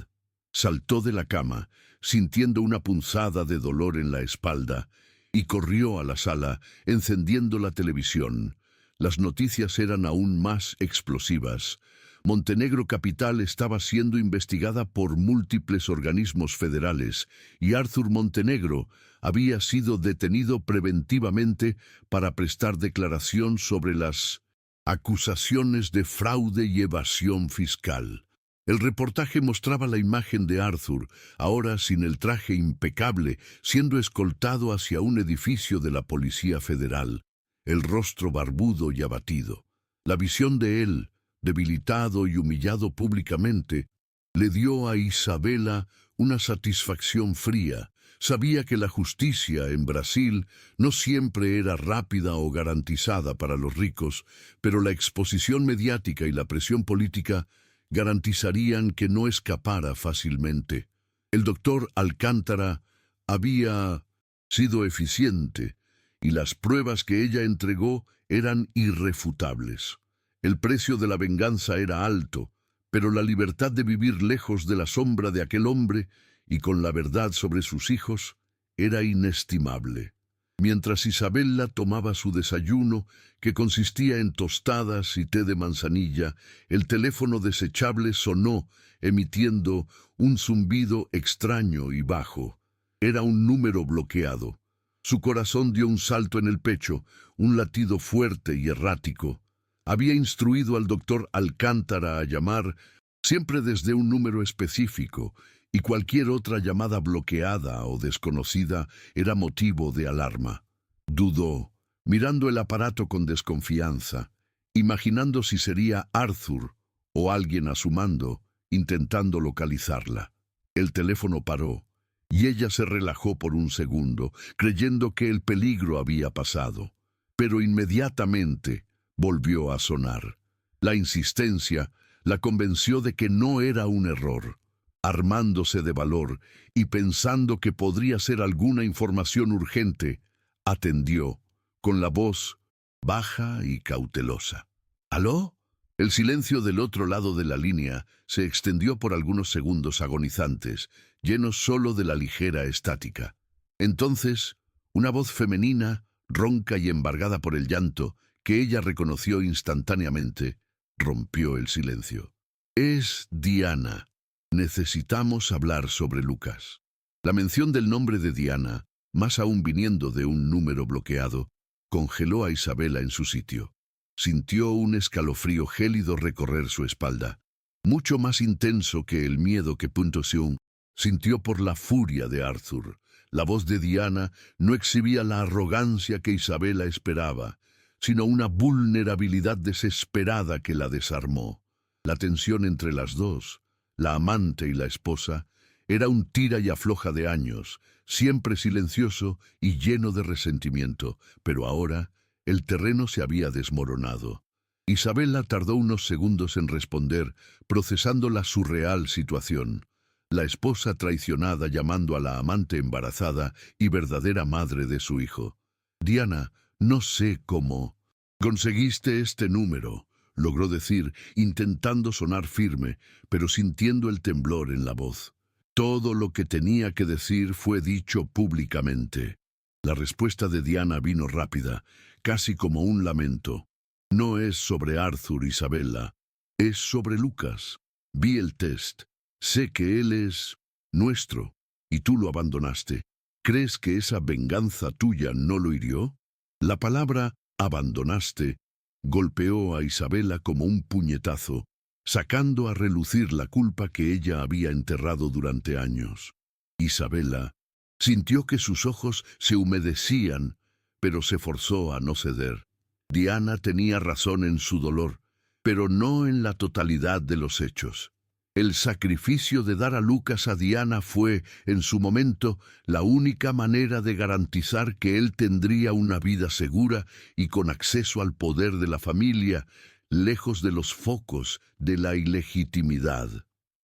Saltó de la cama, sintiendo una punzada de dolor en la espalda, y corrió a la sala, encendiendo la televisión. Las noticias eran aún más explosivas. Montenegro Capital estaba siendo investigada por múltiples organismos federales, y Arthur Montenegro había sido detenido preventivamente para prestar declaración sobre las acusaciones de fraude y evasión fiscal. El reportaje mostraba la imagen de Arthur, ahora sin el traje impecable, siendo escoltado hacia un edificio de la Policía Federal, el rostro barbudo y abatido. La visión de él, debilitado y humillado públicamente, le dio a Isabela una satisfacción fría, Sabía que la justicia en Brasil no siempre era rápida o garantizada para los ricos, pero la exposición mediática y la presión política garantizarían que no escapara fácilmente. El doctor Alcántara había sido eficiente y las pruebas que ella entregó eran irrefutables. El precio de la venganza era alto, pero la libertad de vivir lejos de la sombra de aquel hombre y con la verdad sobre sus hijos era inestimable. Mientras Isabella tomaba su desayuno, que consistía en tostadas y té de manzanilla, el teléfono desechable sonó, emitiendo un zumbido extraño y bajo. Era un número bloqueado. Su corazón dio un salto en el pecho, un latido fuerte y errático. Había instruido al doctor Alcántara a llamar siempre desde un número específico, y cualquier otra llamada bloqueada o desconocida era motivo de alarma. Dudó, mirando el aparato con desconfianza, imaginando si sería Arthur o alguien a su mando, intentando localizarla. El teléfono paró, y ella se relajó por un segundo, creyendo que el peligro había pasado. Pero inmediatamente volvió a sonar. La insistencia la convenció de que no era un error. Armándose de valor y pensando que podría ser alguna información urgente, atendió, con la voz baja y cautelosa. ¿Aló? El silencio del otro lado de la línea se extendió por algunos segundos agonizantes, llenos solo de la ligera estática. Entonces, una voz femenina, ronca y embargada por el llanto, que ella reconoció instantáneamente, rompió el silencio. Es Diana. Necesitamos hablar sobre Lucas. La mención del nombre de Diana, más aún viniendo de un número bloqueado, congeló a Isabella en su sitio. Sintió un escalofrío gélido recorrer su espalda, mucho más intenso que el miedo que Punto-Seung sintió por la furia de Arthur. La voz de Diana no exhibía la arrogancia que Isabella esperaba, sino una vulnerabilidad desesperada que la desarmó. La tensión entre las dos, la amante y la esposa, era un tira y afloja de años, siempre silencioso y lleno de resentimiento, pero ahora el terreno se había desmoronado. Isabella tardó unos segundos en responder, procesando la surreal situación. La esposa traicionada llamando a la amante embarazada y verdadera madre de su hijo. Diana, no sé cómo conseguiste este número, logró decir, intentando sonar firme, pero sintiendo el temblor en la voz. Todo lo que tenía que decir fue dicho públicamente. La respuesta de Diana vino rápida, casi como un lamento. No es sobre Arthur, Isabella, es sobre Lucas. Vi el test. Sé que él es nuestro, y tú lo abandonaste. ¿Crees que esa venganza tuya no lo hirió? La palabra abandonaste golpeó a Isabella como un puñetazo, sacando a relucir la culpa que ella había enterrado durante años. Isabella sintió que sus ojos se humedecían, pero se forzó a no ceder. Diana tenía razón en su dolor, pero no en la totalidad de los hechos. El sacrificio de dar a Lucas a Diana fue, en su momento, la única manera de garantizar que él tendría una vida segura y con acceso al poder de la familia, lejos de los focos de la ilegitimidad.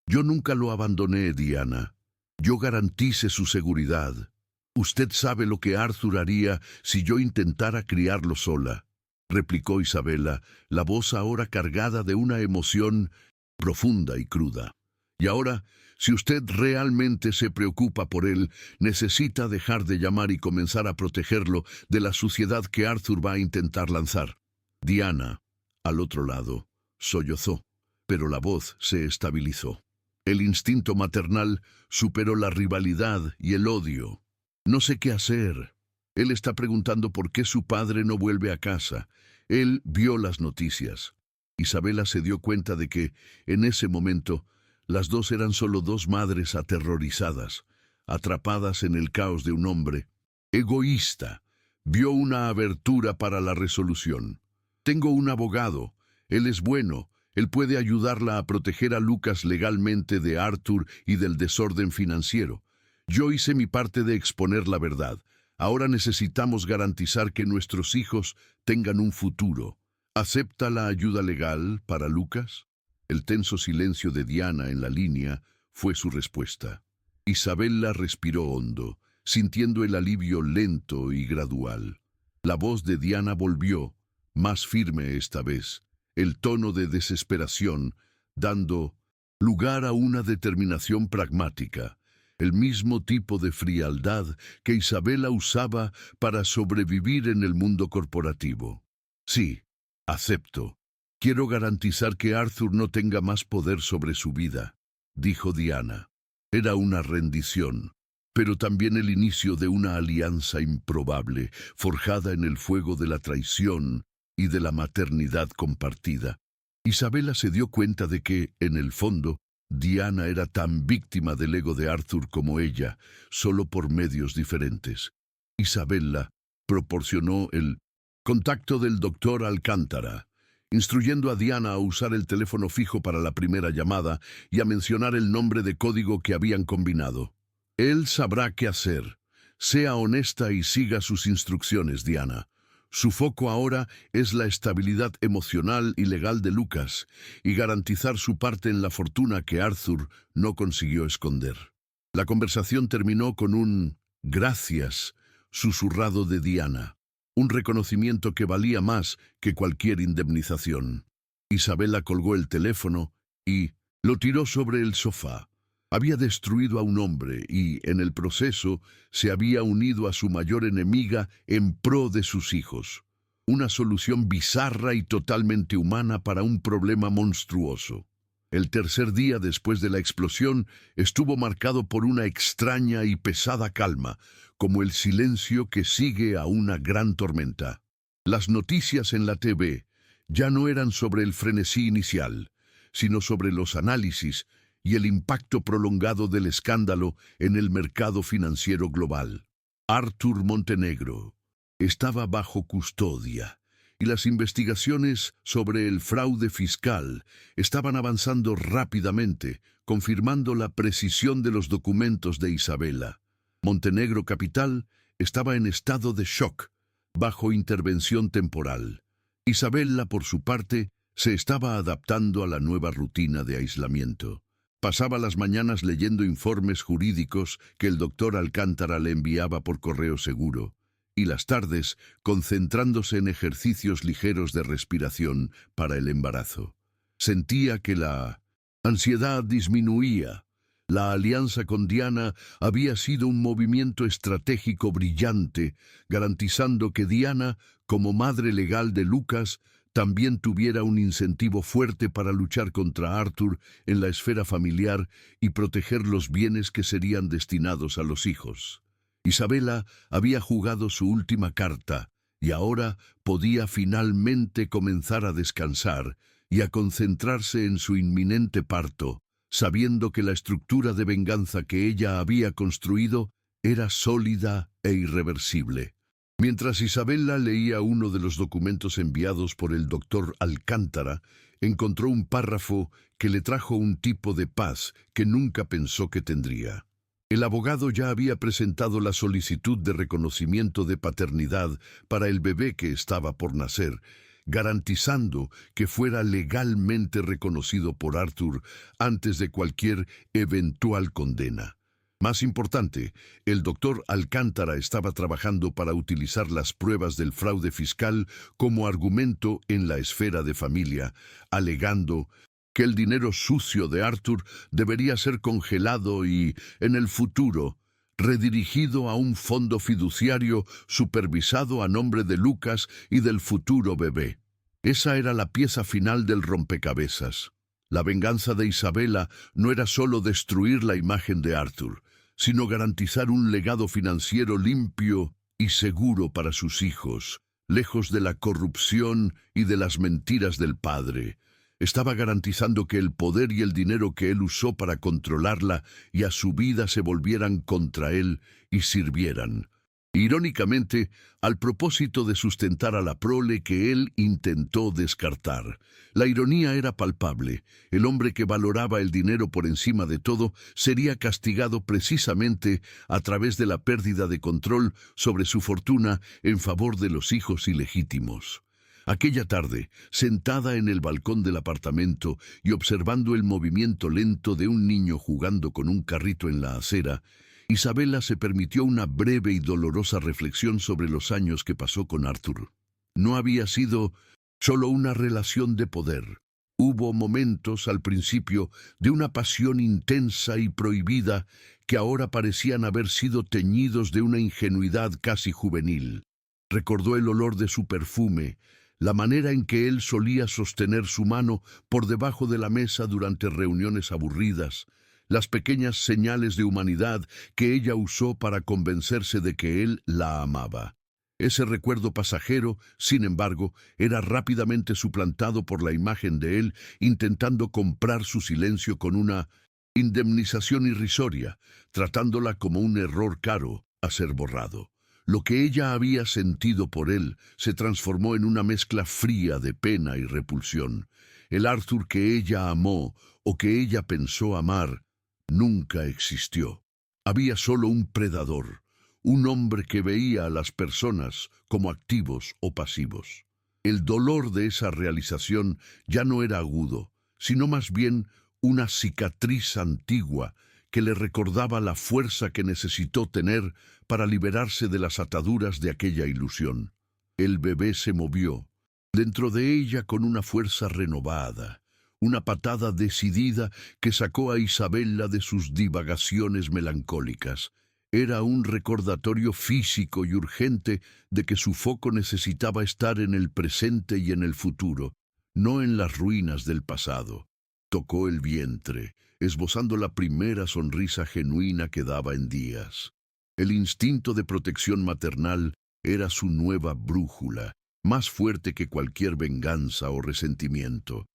Yo nunca lo abandoné, Diana. Yo garantice su seguridad. Usted sabe lo que Arthur haría si yo intentara criarlo sola, replicó Isabella, la voz ahora cargada de una emoción profunda y cruda. Y ahora, si usted realmente se preocupa por él, necesita dejar de llamar y comenzar a protegerlo de la suciedad que Arthur va a intentar lanzar. Diana, al otro lado, sollozó, pero la voz se estabilizó. El instinto maternal superó la rivalidad y el odio. No sé qué hacer. Él está preguntando por qué su padre no vuelve a casa. Él vio las noticias. Isabella se dio cuenta de que, en ese momento, las dos eran solo dos madres aterrorizadas, atrapadas en el caos de un hombre egoísta. Vio una abertura para la resolución. Tengo un abogado. Él es bueno. Él puede ayudarla a proteger a Lucas legalmente de Arthur y del desorden financiero. Yo hice mi parte de exponer la verdad. Ahora necesitamos garantizar que nuestros hijos tengan un futuro. ¿Acepta la ayuda legal para Lucas? El tenso silencio de Diana en la línea fue su respuesta. Isabella respiró hondo, sintiendo el alivio lento y gradual. La voz de Diana volvió, más firme esta vez, el tono de desesperación, dando lugar a una determinación pragmática, el mismo tipo de frialdad que Isabella usaba para sobrevivir en el mundo corporativo. Sí, acepto. Quiero garantizar que Arthur no tenga más poder sobre su vida, dijo Diana. Era una rendición, pero también el inicio de una alianza improbable, forjada en el fuego de la traición y de la maternidad compartida. Isabella se dio cuenta de que, en el fondo, Diana era tan víctima del ego de Arthur como ella, solo por medios diferentes. Isabella proporcionó el contacto del doctor Alcántara, instruyendo a Diana a usar el teléfono fijo para la primera llamada y a mencionar el nombre de código que habían combinado. Él sabrá qué hacer. Sea honesta y siga sus instrucciones, Diana. Su foco ahora es la estabilidad emocional y legal de Lucas y garantizar su parte en la fortuna que Arthur no consiguió esconder. La conversación terminó con un «gracias» susurrado de Diana, un reconocimiento que valía más que cualquier indemnización. Isabella colgó el teléfono y lo tiró sobre el sofá. Había destruido a un hombre y, en el proceso, se había unido a su mayor enemiga en pro de sus hijos. Una solución bizarra y totalmente humana para un problema monstruoso. El tercer día después de la explosión estuvo marcado por una extraña y pesada calma, como el silencio que sigue a una gran tormenta. Las noticias en la TV ya no eran sobre el frenesí inicial, sino sobre los análisis y el impacto prolongado del escándalo en el mercado financiero global. Arthur Montenegro estaba bajo custodia y las investigaciones sobre el fraude fiscal estaban avanzando rápidamente, confirmando la precisión de los documentos de Isabella. Montenegro Capital estaba en estado de shock, bajo intervención temporal. Isabella, por su parte, se estaba adaptando a la nueva rutina de aislamiento. Pasaba las mañanas leyendo informes jurídicos que el doctor Alcántara le enviaba por correo seguro, y las tardes concentrándose en ejercicios ligeros de respiración para el embarazo. Sentía que la ansiedad disminuía. La alianza con Diana había sido un movimiento estratégico brillante, garantizando que Diana, como madre legal de Lucas, también tuviera un incentivo fuerte para luchar contra Arthur en la esfera familiar y proteger los bienes que serían destinados a los hijos. Isabella había jugado su última carta y ahora podía finalmente comenzar a descansar y a concentrarse en su inminente parto, sabiendo que la estructura de venganza que ella había construido era sólida e irreversible. Mientras Isabella leía uno de los documentos enviados por el doctor Alcántara, encontró un párrafo que le trajo un tipo de paz que nunca pensó que tendría. El abogado ya había presentado la solicitud de reconocimiento de paternidad para el bebé que estaba por nacer, garantizando que fuera legalmente reconocido por Arthur antes de cualquier eventual condena. Más importante, el doctor Alcántara estaba trabajando para utilizar las pruebas del fraude fiscal como argumento en la esfera de familia, alegando que el dinero sucio de Arthur debería ser congelado y, en el futuro, redirigido a un fondo fiduciario supervisado a nombre de Lucas y del futuro bebé. Esa era la pieza final del rompecabezas. La venganza de Isabella no era solo destruir la imagen de Arthur, sino garantizar un legado financiero limpio y seguro para sus hijos, lejos de la corrupción y de las mentiras del padre. Estaba garantizando que el poder y el dinero que él usó para controlarla y a su vida se volvieran contra él y sirvieran. Irónicamente, al propósito de sustentar a la prole que él intentó descartar. La ironía era palpable. El hombre que valoraba el dinero por encima de todo sería castigado precisamente a través de la pérdida de control sobre su fortuna en favor de los hijos ilegítimos. Aquella tarde, sentada en el balcón del apartamento y observando el movimiento lento de un niño jugando con un carrito en la acera, Isabela se permitió una breve y dolorosa reflexión sobre los años que pasó con Arthur. No había sido solo una relación de poder. Hubo momentos al principio de una pasión intensa y prohibida que ahora parecían haber sido teñidos de una ingenuidad casi juvenil. Recordó el olor de su perfume, la manera en que él solía sostener su mano por debajo de la mesa durante reuniones aburridas, las pequeñas señales de humanidad que ella usó para convencerse de que él la amaba. Ese recuerdo pasajero, sin embargo, era rápidamente suplantado por la imagen de él intentando comprar su silencio con una indemnización irrisoria, tratándola como un error caro a ser borrado. Lo que ella había sentido por él se transformó en una mezcla fría de pena y repulsión. El Arthur que ella amó o que ella pensó amar nunca existió. Había solo un predador, un hombre que veía a las personas como activos o pasivos. El dolor de esa realización ya no era agudo, sino más bien una cicatriz antigua que le recordaba la fuerza que necesitó tener para liberarse de las ataduras de aquella ilusión. El bebé se movió, dentro de ella con una fuerza renovada, una patada decidida que sacó a Isabela de sus divagaciones melancólicas. Era un recordatorio físico y urgente de que su foco necesitaba estar en el presente y en el futuro, no en las ruinas del pasado. Tocó el vientre, esbozando la primera sonrisa genuina que daba en días. El instinto de protección maternal era su nueva brújula, más fuerte que cualquier venganza o resentimiento.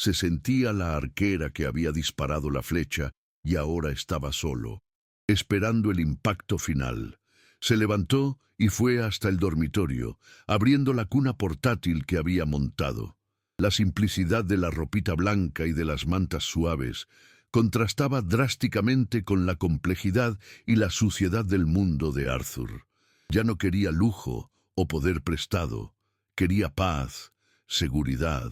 Se sentía la arquera que había disparado la flecha y ahora estaba solo, esperando el impacto final. Se levantó y fue hasta el dormitorio, abriendo la cuna portátil que había montado. La simplicidad de la ropita blanca y de las mantas suaves contrastaba drásticamente con la complejidad y la suciedad del mundo de Arthur. Ya no quería lujo o poder prestado, quería paz, seguridad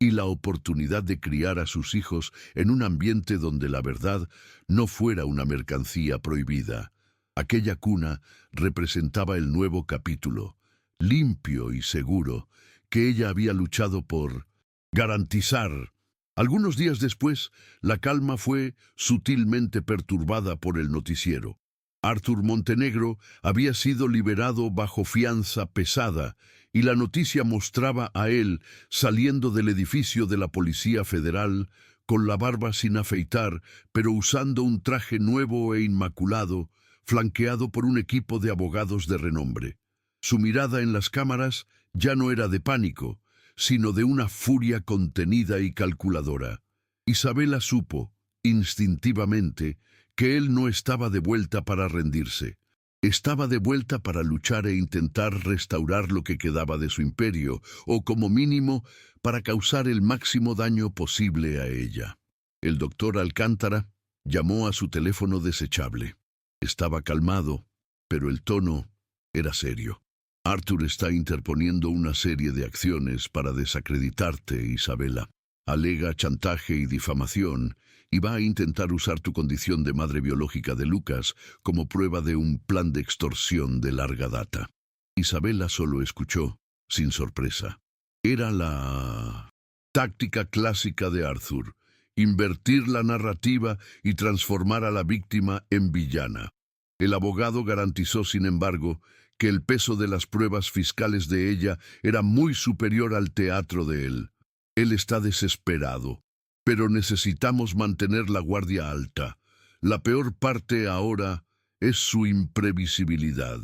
y la oportunidad de criar a sus hijos en un ambiente donde la verdad no fuera una mercancía prohibida. Aquella cuna representaba el nuevo capítulo, limpio y seguro, que ella había luchado por garantizar. Algunos días después, la calma fue sutilmente perturbada por el noticiero. Arthur Montenegro había sido liberado bajo fianza pesada y la noticia mostraba a él saliendo del edificio de la Policía Federal con la barba sin afeitar, pero usando un traje nuevo e inmaculado, flanqueado por un equipo de abogados de renombre. Su mirada en las cámaras ya no era de pánico, sino de una furia contenida y calculadora. Isabela supo, instintivamente, que él no estaba de vuelta para rendirse. Estaba de vuelta para luchar e intentar restaurar lo que quedaba de su imperio, o como mínimo, para causar el máximo daño posible a ella. El doctor Alcántara llamó a su teléfono desechable. Estaba calmado, pero el tono era serio. Arthur está interponiendo una serie de acciones para desacreditarte, Isabela. Alega chantaje y difamación, y va a intentar usar tu condición de madre biológica de Lucas como prueba de un plan de extorsión de larga data. Isabela solo escuchó, sin sorpresa. Era la táctica clásica de Arthur, invertir la narrativa y transformar a la víctima en villana. El abogado garantizó, sin embargo, que el peso de las pruebas fiscales de ella era muy superior al teatro de él. Él está desesperado, pero necesitamos mantener la guardia alta. La peor parte ahora es su imprevisibilidad.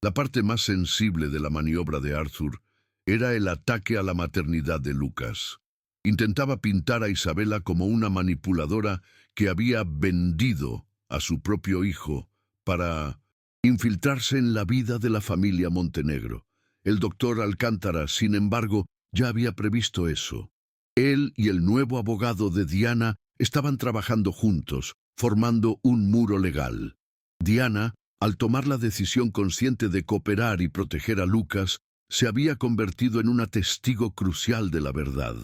La parte más sensible de la maniobra de Arthur era el ataque a la maternidad de Lucas. Intentaba pintar a Isabela como una manipuladora que había vendido a su propio hijo para infiltrarse en la vida de la familia Montenegro. El doctor Alcántara, sin embargo, ya había previsto eso. Él y el nuevo abogado de Diana estaban trabajando juntos, formando un muro legal. Diana, al tomar la decisión consciente de cooperar y proteger a Lucas, se había convertido en una testigo crucial de la verdad.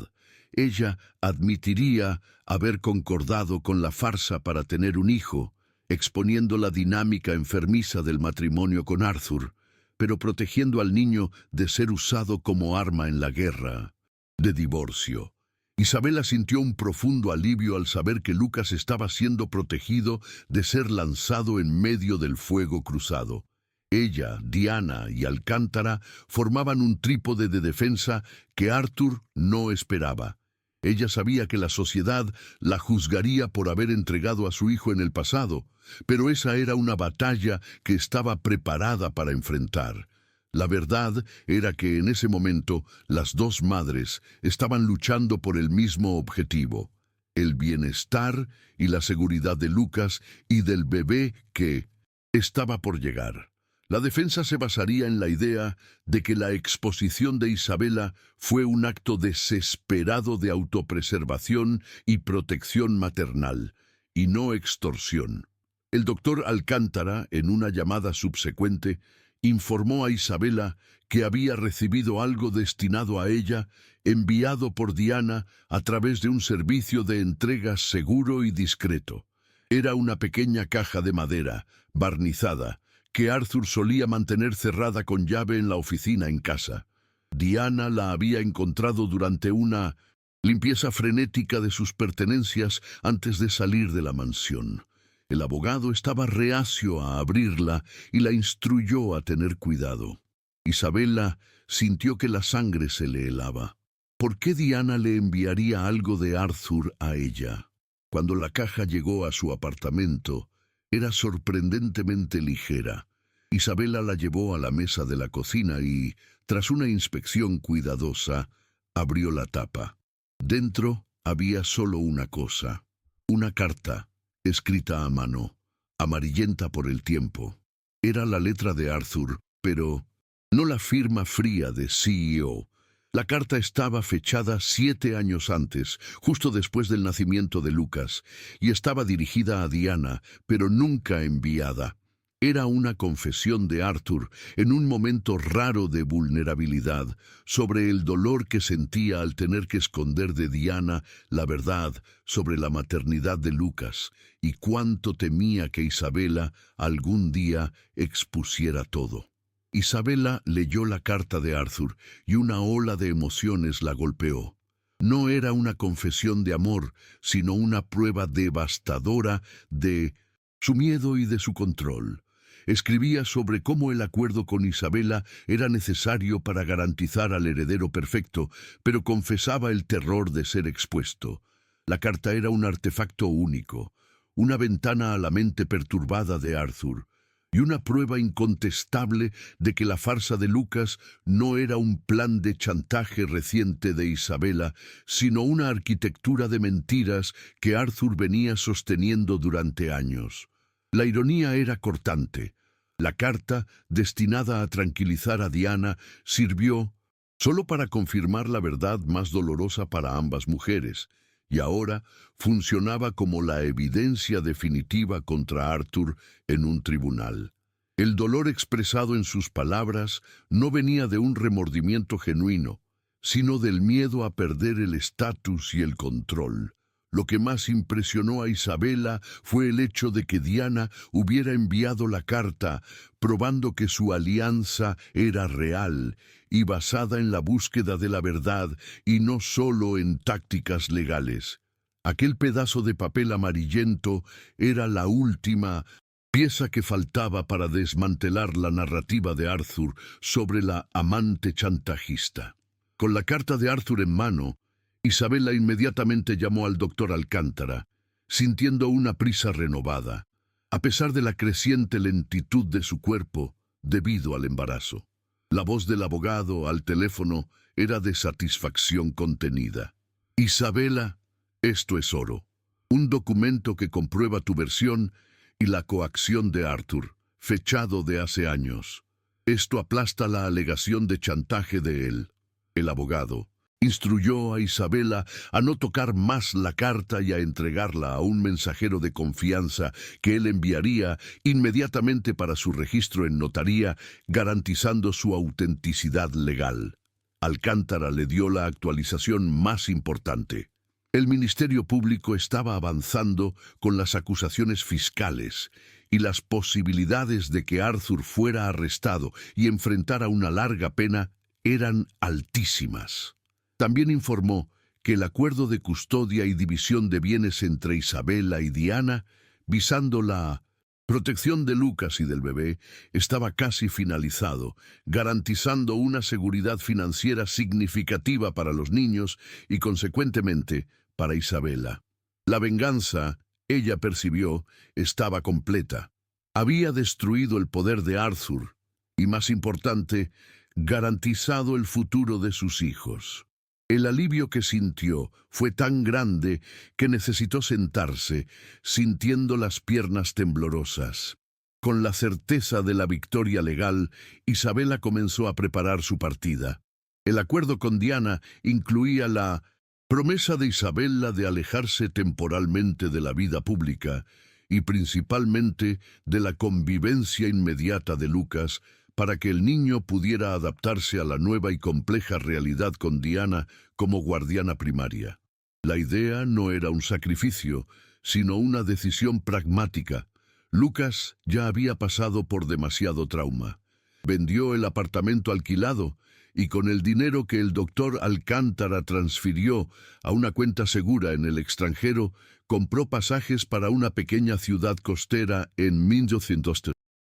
Ella admitiría haber concordado con la farsa para tener un hijo, exponiendo la dinámica enfermiza del matrimonio con Arthur, pero protegiendo al niño de ser usado como arma en la guerra de divorcio. Isabela sintió un profundo alivio al saber que Lucas estaba siendo protegido de ser lanzado en medio del fuego cruzado. Ella, Diana y Alcántara formaban un trípode de defensa que Arthur no esperaba. Ella sabía que la sociedad la juzgaría por haber entregado a su hijo en el pasado, pero esa era una batalla que estaba preparada para enfrentar. La verdad era que en ese momento las dos madres estaban luchando por el mismo objetivo: el bienestar y la seguridad de Lucas y del bebé que estaba por llegar. La defensa se basaría en la idea de que la exposición de Isabela fue un acto desesperado de autopreservación y protección maternal, y no extorsión. El doctor Alcántara, en una llamada subsecuente, informó a Isabela que había recibido algo destinado a ella, enviado por Diana a través de un servicio de entrega seguro y discreto. Era una pequeña caja de madera, barnizada, que Arthur solía mantener cerrada con llave en la oficina en casa. Diana la había encontrado durante una limpieza frenética de sus pertenencias antes de salir de la mansión. El abogado estaba reacio a abrirla y la instruyó a tener cuidado. Isabela sintió que la sangre se le helaba. ¿Por qué Diana le enviaría algo de Arthur a ella? Cuando la caja llegó a su apartamento, era sorprendentemente ligera. Isabela la llevó a la mesa de la cocina y, tras una inspección cuidadosa, abrió la tapa. Dentro había solo una cosa: una carta, escrita a mano, amarillenta por el tiempo. Era la letra de Arthur, pero no la firma fría de CEO. La carta estaba fechada 7 años antes, justo después del nacimiento de Lucas, y estaba dirigida a Diana, pero nunca enviada. Era una confesión de Arthur, en un momento raro de vulnerabilidad, sobre el dolor que sentía al tener que esconder de Diana la verdad sobre la maternidad de Lucas, y cuánto temía que Isabela algún día expusiera todo. Isabela leyó la carta de Arthur y una ola de emociones la golpeó. No era una confesión de amor, sino una prueba devastadora de su miedo y de su control. Escribía sobre cómo el acuerdo con Isabela era necesario para garantizar al heredero perfecto, pero confesaba el terror de ser expuesto. La carta era un artefacto único, una ventana a la mente perturbada de Arthur, y una prueba incontestable de que la farsa de Lucas no era un plan de chantaje reciente de Isabela, sino una arquitectura de mentiras que Arthur venía sosteniendo durante años. La ironía era cortante. La carta, destinada a tranquilizar a Diana, sirvió solo para confirmar la verdad más dolorosa para ambas mujeres, y ahora funcionaba como la evidencia definitiva contra Arthur en un tribunal. El dolor expresado en sus palabras no venía de un remordimiento genuino, sino del miedo a perder el estatus y el control. Lo que más impresionó a Isabela fue el hecho de que Diana hubiera enviado la carta, probando que su alianza era real y basada en la búsqueda de la verdad y no solo en tácticas legales. Aquel pedazo de papel amarillento era la última pieza que faltaba para desmantelar la narrativa de Arthur sobre la amante chantajista. Con la carta de Arthur en mano, Isabela inmediatamente llamó al doctor Alcántara, sintiendo una prisa renovada, a pesar de la creciente lentitud de su cuerpo debido al embarazo. La voz del abogado al teléfono era de satisfacción contenida. Isabela, esto es oro. Un documento que comprueba tu versión y la coacción de Arthur. fechado de hace años. Esto aplasta la alegación de chantaje de él. El abogado instruyó a Isabela a no tocar más la carta y a entregarla a un mensajero de confianza que él enviaría inmediatamente para su registro en notaría, garantizando su autenticidad legal. Alcántara le dio la actualización más importante. El Ministerio Público estaba avanzando con las acusaciones fiscales y las posibilidades de que Arthur fuera arrestado y enfrentara una larga pena eran altísimas. También informó que el acuerdo de custodia y división de bienes entre Isabela y Diana, visando la protección de Lucas y del bebé, estaba casi finalizado, garantizando una seguridad financiera significativa para los niños y, consecuentemente, para Isabela. La venganza, ella percibió, estaba completa. Había destruido el poder de Arthur y, más importante, garantizado el futuro de sus hijos. El alivio que sintió fue tan grande que necesitó sentarse, sintiendo las piernas temblorosas. Con la certeza de la victoria legal, Isabela comenzó a preparar su partida. El acuerdo con Diana incluía la promesa de Isabela de alejarse temporalmente de la vida pública y principalmente de la convivencia inmediata de Lucas, para que el niño pudiera adaptarse a la nueva y compleja realidad con Diana como guardiana primaria. La idea no era un sacrificio, sino una decisión pragmática. Lucas ya había pasado por demasiado trauma. Vendió el apartamento alquilado y con el dinero que el doctor Alcántara transfirió a una cuenta segura en el extranjero, compró pasajes para una pequeña ciudad costera en 1830.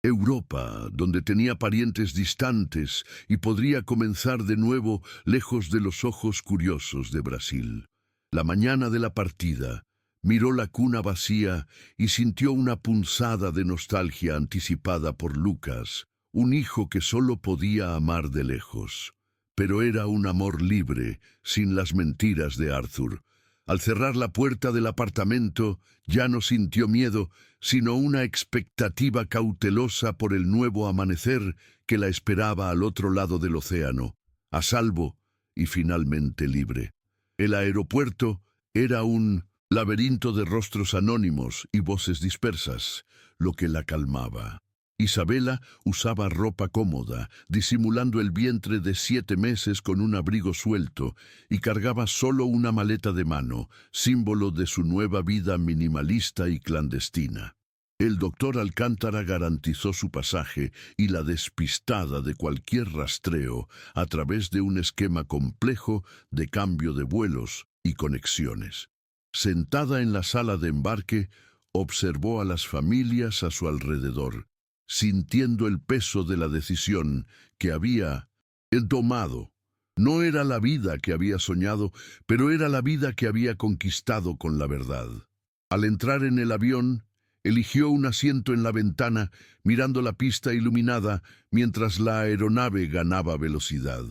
Europa, donde tenía parientes distantes y podría comenzar de nuevo lejos de los ojos curiosos de Brasil. La mañana de la partida, miró la cuna vacía y sintió una punzada de nostalgia anticipada por Lucas, un hijo que solo podía amar de lejos. Pero era un amor libre, sin las mentiras de Arthur. Al cerrar la puerta del apartamento, ya no sintió miedo, sino una expectativa cautelosa por el nuevo amanecer que la esperaba al otro lado del océano, a salvo y finalmente libre. El aeropuerto era un laberinto de rostros anónimos y voces dispersas, lo que la calmaba. Isabela usaba ropa cómoda, disimulando el vientre de 7 meses con un abrigo suelto, y cargaba solo una maleta de mano, símbolo de su nueva vida minimalista y clandestina. El doctor Alcántara garantizó su pasaje y la despistada de cualquier rastreo a través de un esquema complejo de cambio de vuelos y conexiones. Sentada en la sala de embarque, observó a las familias a su alrededor, sintiendo el peso de la decisión que había tomado. No era la vida que había soñado, pero era la vida que había conquistado con la verdad. Al entrar en el avión, eligió un asiento en la ventana, mirando la pista iluminada mientras la aeronave ganaba velocidad.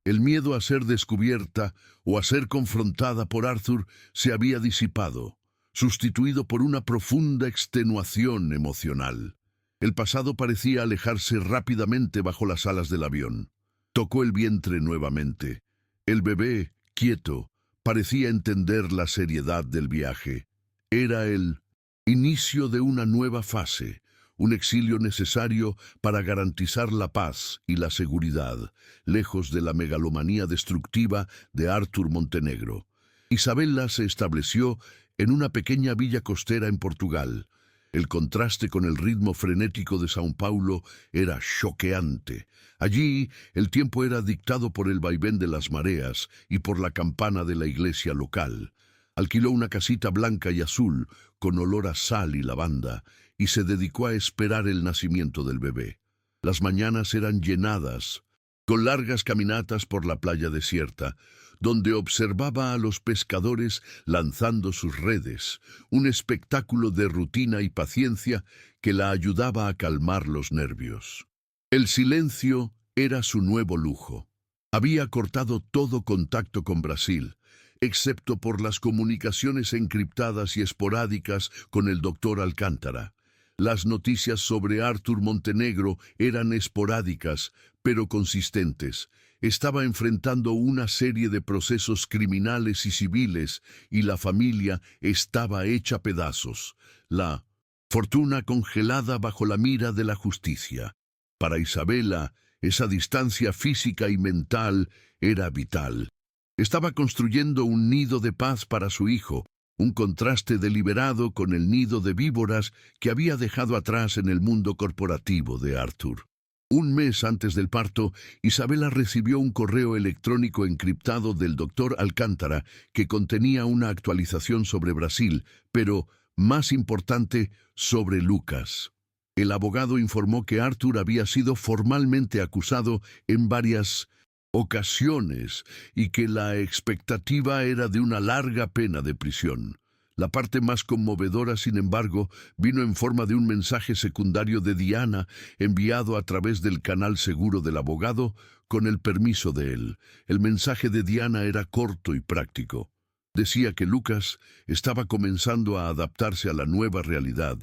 El miedo a ser descubierta o a ser confrontada por Arthur se había disipado, sustituido por una profunda extenuación emocional. El pasado parecía alejarse rápidamente bajo las alas del avión. Tocó el vientre nuevamente. El bebé, quieto, parecía entender la seriedad del viaje. Era el inicio de una nueva fase, un exilio necesario para garantizar la paz y la seguridad, lejos de la megalomanía destructiva de Arthur Montenegro. Isabela se estableció en una pequeña villa costera en Portugal. El contraste con el ritmo frenético de São Paulo era choqueante. Allí, el tiempo era dictado por el vaivén de las mareas y por la campana de la iglesia local. Alquiló una casita blanca y azul, con olor a sal y lavanda, y se dedicó a esperar el nacimiento del bebé. Las mañanas eran llenadas, con largas caminatas por la playa desierta, donde observaba a los pescadores lanzando sus redes, un espectáculo de rutina y paciencia que la ayudaba a calmar los nervios. El silencio era su nuevo lujo. Había cortado todo contacto con Brasil, excepto por las comunicaciones encriptadas y esporádicas con el doctor Alcántara. Las noticias sobre Arthur Montenegro eran esporádicas, pero consistentes. Estaba enfrentando una serie de procesos criminales y civiles, y la familia estaba hecha pedazos. La fortuna congelada bajo la mira de la justicia. Para Isabela, esa distancia física y mental era vital. Estaba construyendo un nido de paz para su hijo, un contraste deliberado con el nido de víboras que había dejado atrás en el mundo corporativo de Arthur. Un mes antes del parto, Isabela recibió un correo electrónico encriptado del doctor Alcántara que contenía una actualización sobre Brasil, pero, más importante, sobre Lucas. El abogado informó que Arthur había sido formalmente acusado en varias ocasiones y que la expectativa era de una larga pena de prisión. La parte más conmovedora, sin embargo, vino en forma de un mensaje secundario de Diana enviado a través del canal seguro del abogado con el permiso de él. El mensaje de Diana era corto y práctico. Decía que Lucas estaba comenzando a adaptarse a la nueva realidad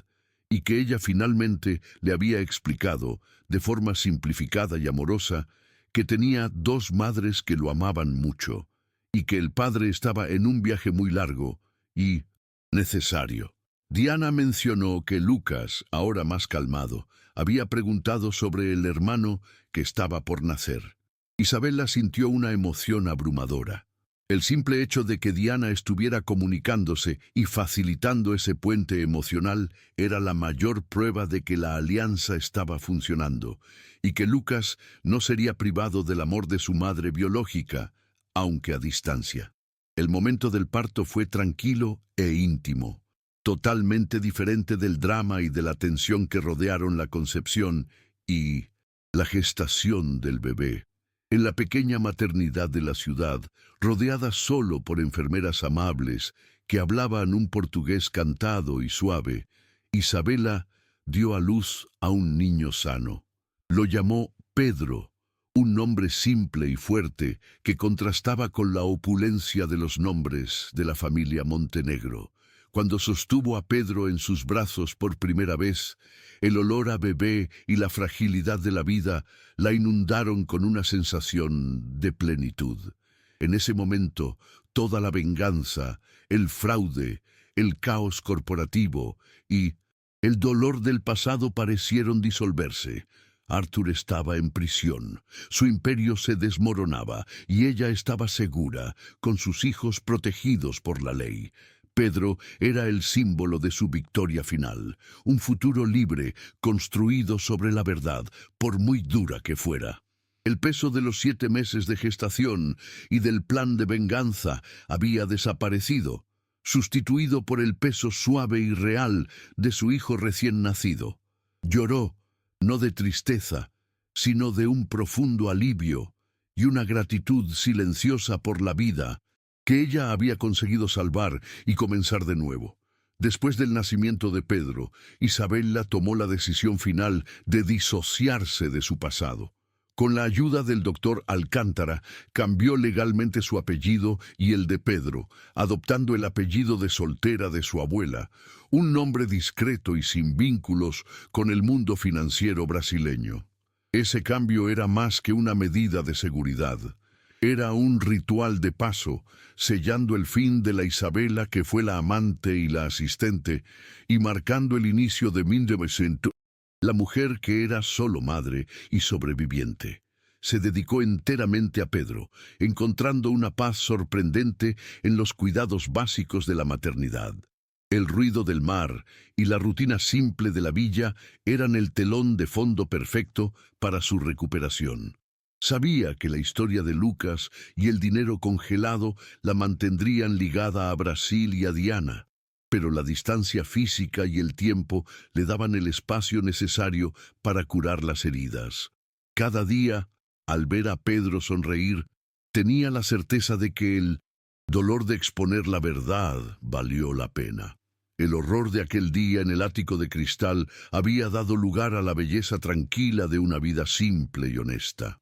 y que ella finalmente le había explicado, de forma simplificada y amorosa, que tenía dos madres que lo amaban mucho, y que el padre estaba en un viaje muy largo y necesario. Diana mencionó que Lucas, ahora más calmado, había preguntado sobre el hermano que estaba por nacer. Isabela sintió una emoción abrumadora. El simple hecho de que Diana estuviera comunicándose y facilitando ese puente emocional era la mayor prueba de que la alianza estaba funcionando y que Lucas no sería privado del amor de su madre biológica, aunque a distancia. El momento del parto fue tranquilo e íntimo, totalmente diferente del drama y de la tensión que rodearon la concepción y la gestación del bebé. En la pequeña maternidad de la ciudad, rodeada solo por enfermeras amables que hablaban un portugués cantado y suave, Isabela dio a luz a un niño sano. Lo llamó Pedro, un nombre simple y fuerte que contrastaba con la opulencia de los nombres de la familia Montenegro. Cuando sostuvo a Pedro en sus brazos por primera vez, el olor a bebé y la fragilidad de la vida la inundaron con una sensación de plenitud. En ese momento, toda la venganza, el fraude, el caos corporativo y el dolor del pasado parecieron disolverse. Arthur estaba en prisión, su imperio se desmoronaba y ella estaba segura, con sus hijos protegidos por la ley. Pedro era el símbolo de su victoria final, un futuro libre, construido sobre la verdad, por muy dura que fuera. El peso de los 7 meses de gestación y del plan de venganza había desaparecido, sustituido por el peso suave y real de su hijo recién nacido. Lloró, no de tristeza, sino de un profundo alivio y una gratitud silenciosa por la vida que ella había conseguido salvar y comenzar de nuevo. Después del nacimiento de Pedro, Isabela tomó la decisión final de disociarse de su pasado. Con la ayuda del doctor Alcántara, cambió legalmente su apellido y el de Pedro, adoptando el apellido de soltera de su abuela, un nombre discreto y sin vínculos con el mundo financiero brasileño. Ese cambio era más que una medida de seguridad. Era un ritual de paso, sellando el fin de la Isabela que fue la amante y la asistente, y marcando el inicio de 1900. La mujer que era solo madre y sobreviviente. Se dedicó enteramente a Pedro, encontrando una paz sorprendente en los cuidados básicos de la maternidad. El ruido del mar y la rutina simple de la villa eran el telón de fondo perfecto para su recuperación. Sabía que la historia de Lucas y el dinero congelado la mantendrían ligada a Brasil y a Diana, pero la distancia física y el tiempo le daban el espacio necesario para curar las heridas. Cada día, al ver a Pedro sonreír, tenía la certeza de que el dolor de exponer la verdad valió la pena. El horror de aquel día en el ático de cristal había dado lugar a la belleza tranquila de una vida simple y honesta.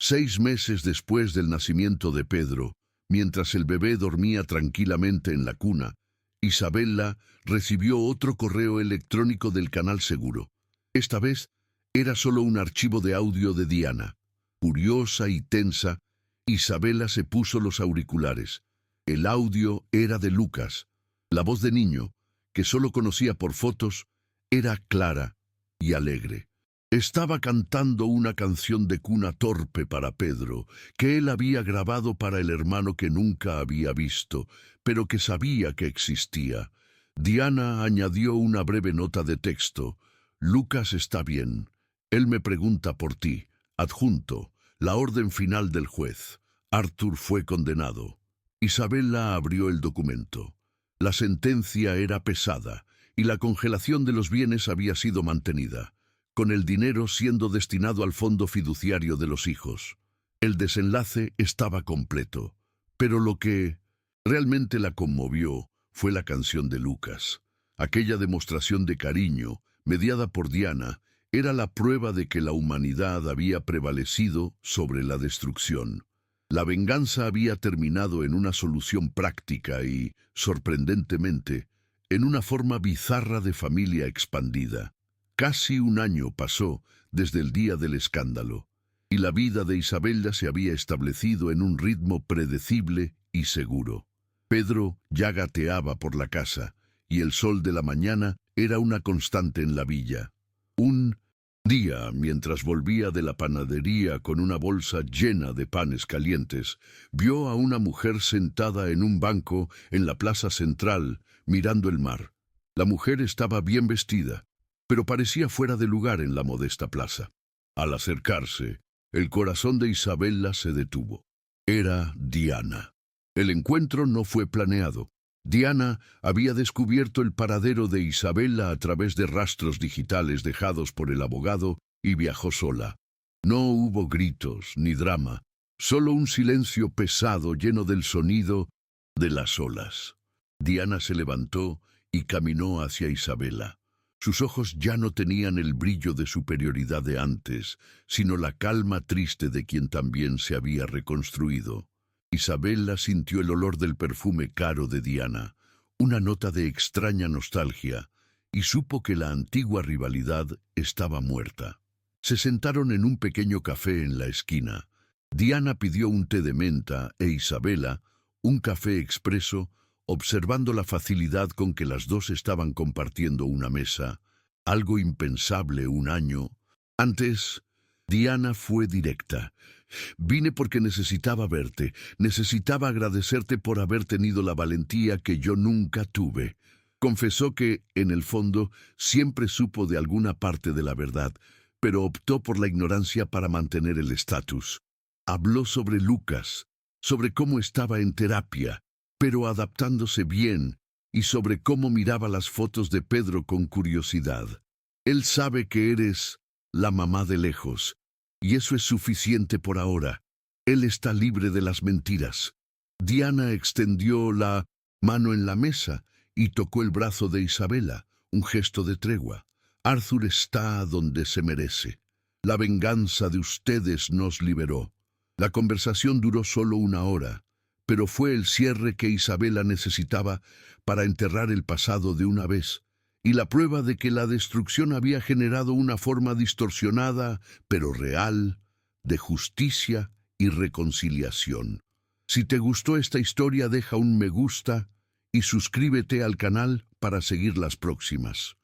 6 meses después del nacimiento de Pedro, mientras el bebé dormía tranquilamente en la cuna, Isabela recibió otro correo electrónico del canal seguro. Esta vez era solo un archivo de audio de Diana. Curiosa y tensa, Isabela se puso los auriculares. El audio era de Lucas. La voz de niño, que solo conocía por fotos, era clara y alegre. Estaba cantando una canción de cuna torpe para Pedro, que él había grabado para el hermano que nunca había visto, pero que sabía que existía. Diana añadió una breve nota de texto. Lucas está bien. Él me pregunta por ti. Adjunto. La orden final del juez. Arthur fue condenado. Isabela abrió el documento. La sentencia era pesada y la congelación de los bienes había sido mantenida, con el dinero siendo destinado al fondo fiduciario de los hijos. El desenlace estaba completo, pero lo que realmente la conmovió fue la canción de Lucas. Aquella demostración de cariño, mediada por Diana, era la prueba de que la humanidad había prevalecido sobre la destrucción. La venganza había terminado en una solución práctica y, sorprendentemente, en una forma bizarra de familia expandida. Casi un año pasó desde el día del escándalo, y la vida de Isabela se había establecido en un ritmo predecible y seguro. Pedro ya gateaba por la casa, y el sol de la mañana era una constante en la villa. Un día, mientras volvía de la panadería con una bolsa llena de panes calientes, vio a una mujer sentada en un banco en la plaza central, mirando el mar. La mujer estaba bien vestida, pero parecía fuera de lugar en la modesta plaza. Al acercarse, el corazón de Isabela se detuvo. Era Diana. El encuentro no fue planeado. Diana había descubierto el paradero de Isabela a través de rastros digitales dejados por el abogado y viajó sola. No hubo gritos ni drama, solo un silencio pesado lleno del sonido de las olas. Diana se levantó y caminó hacia Isabela. Sus ojos ya no tenían el brillo de superioridad de antes, sino la calma triste de quien también se había reconstruido. Isabela sintió el olor del perfume caro de Diana, una nota de extraña nostalgia, y supo que la antigua rivalidad estaba muerta. Se sentaron en un pequeño café en la esquina. Diana pidió un té de menta e Isabela un café expreso, observando la facilidad con que las dos estaban compartiendo una mesa, algo impensable un año antes. Diana fue directa. Vine porque necesitaba verte, necesitaba agradecerte por haber tenido la valentía que yo nunca tuve. Confesó que, en el fondo, siempre supo de alguna parte de la verdad, pero optó por la ignorancia para mantener el estatus. Habló sobre Lucas, sobre cómo estaba en terapia, pero adaptándose bien, y sobre cómo miraba las fotos de Pedro con curiosidad. Él sabe que eres la mamá de lejos, y eso es suficiente por ahora. Él está libre de las mentiras. Diana extendió la mano en la mesa y tocó el brazo de Isabela, un gesto de tregua. Arthur está donde se merece. La venganza de ustedes nos liberó. La conversación duró solo 1 hora, pero fue el cierre que Isabela necesitaba para enterrar el pasado de una vez, y la prueba de que la destrucción había generado una forma distorsionada, pero real, de justicia y reconciliación. Si te gustó esta historia, deja un me gusta y suscríbete al canal para seguir las próximas.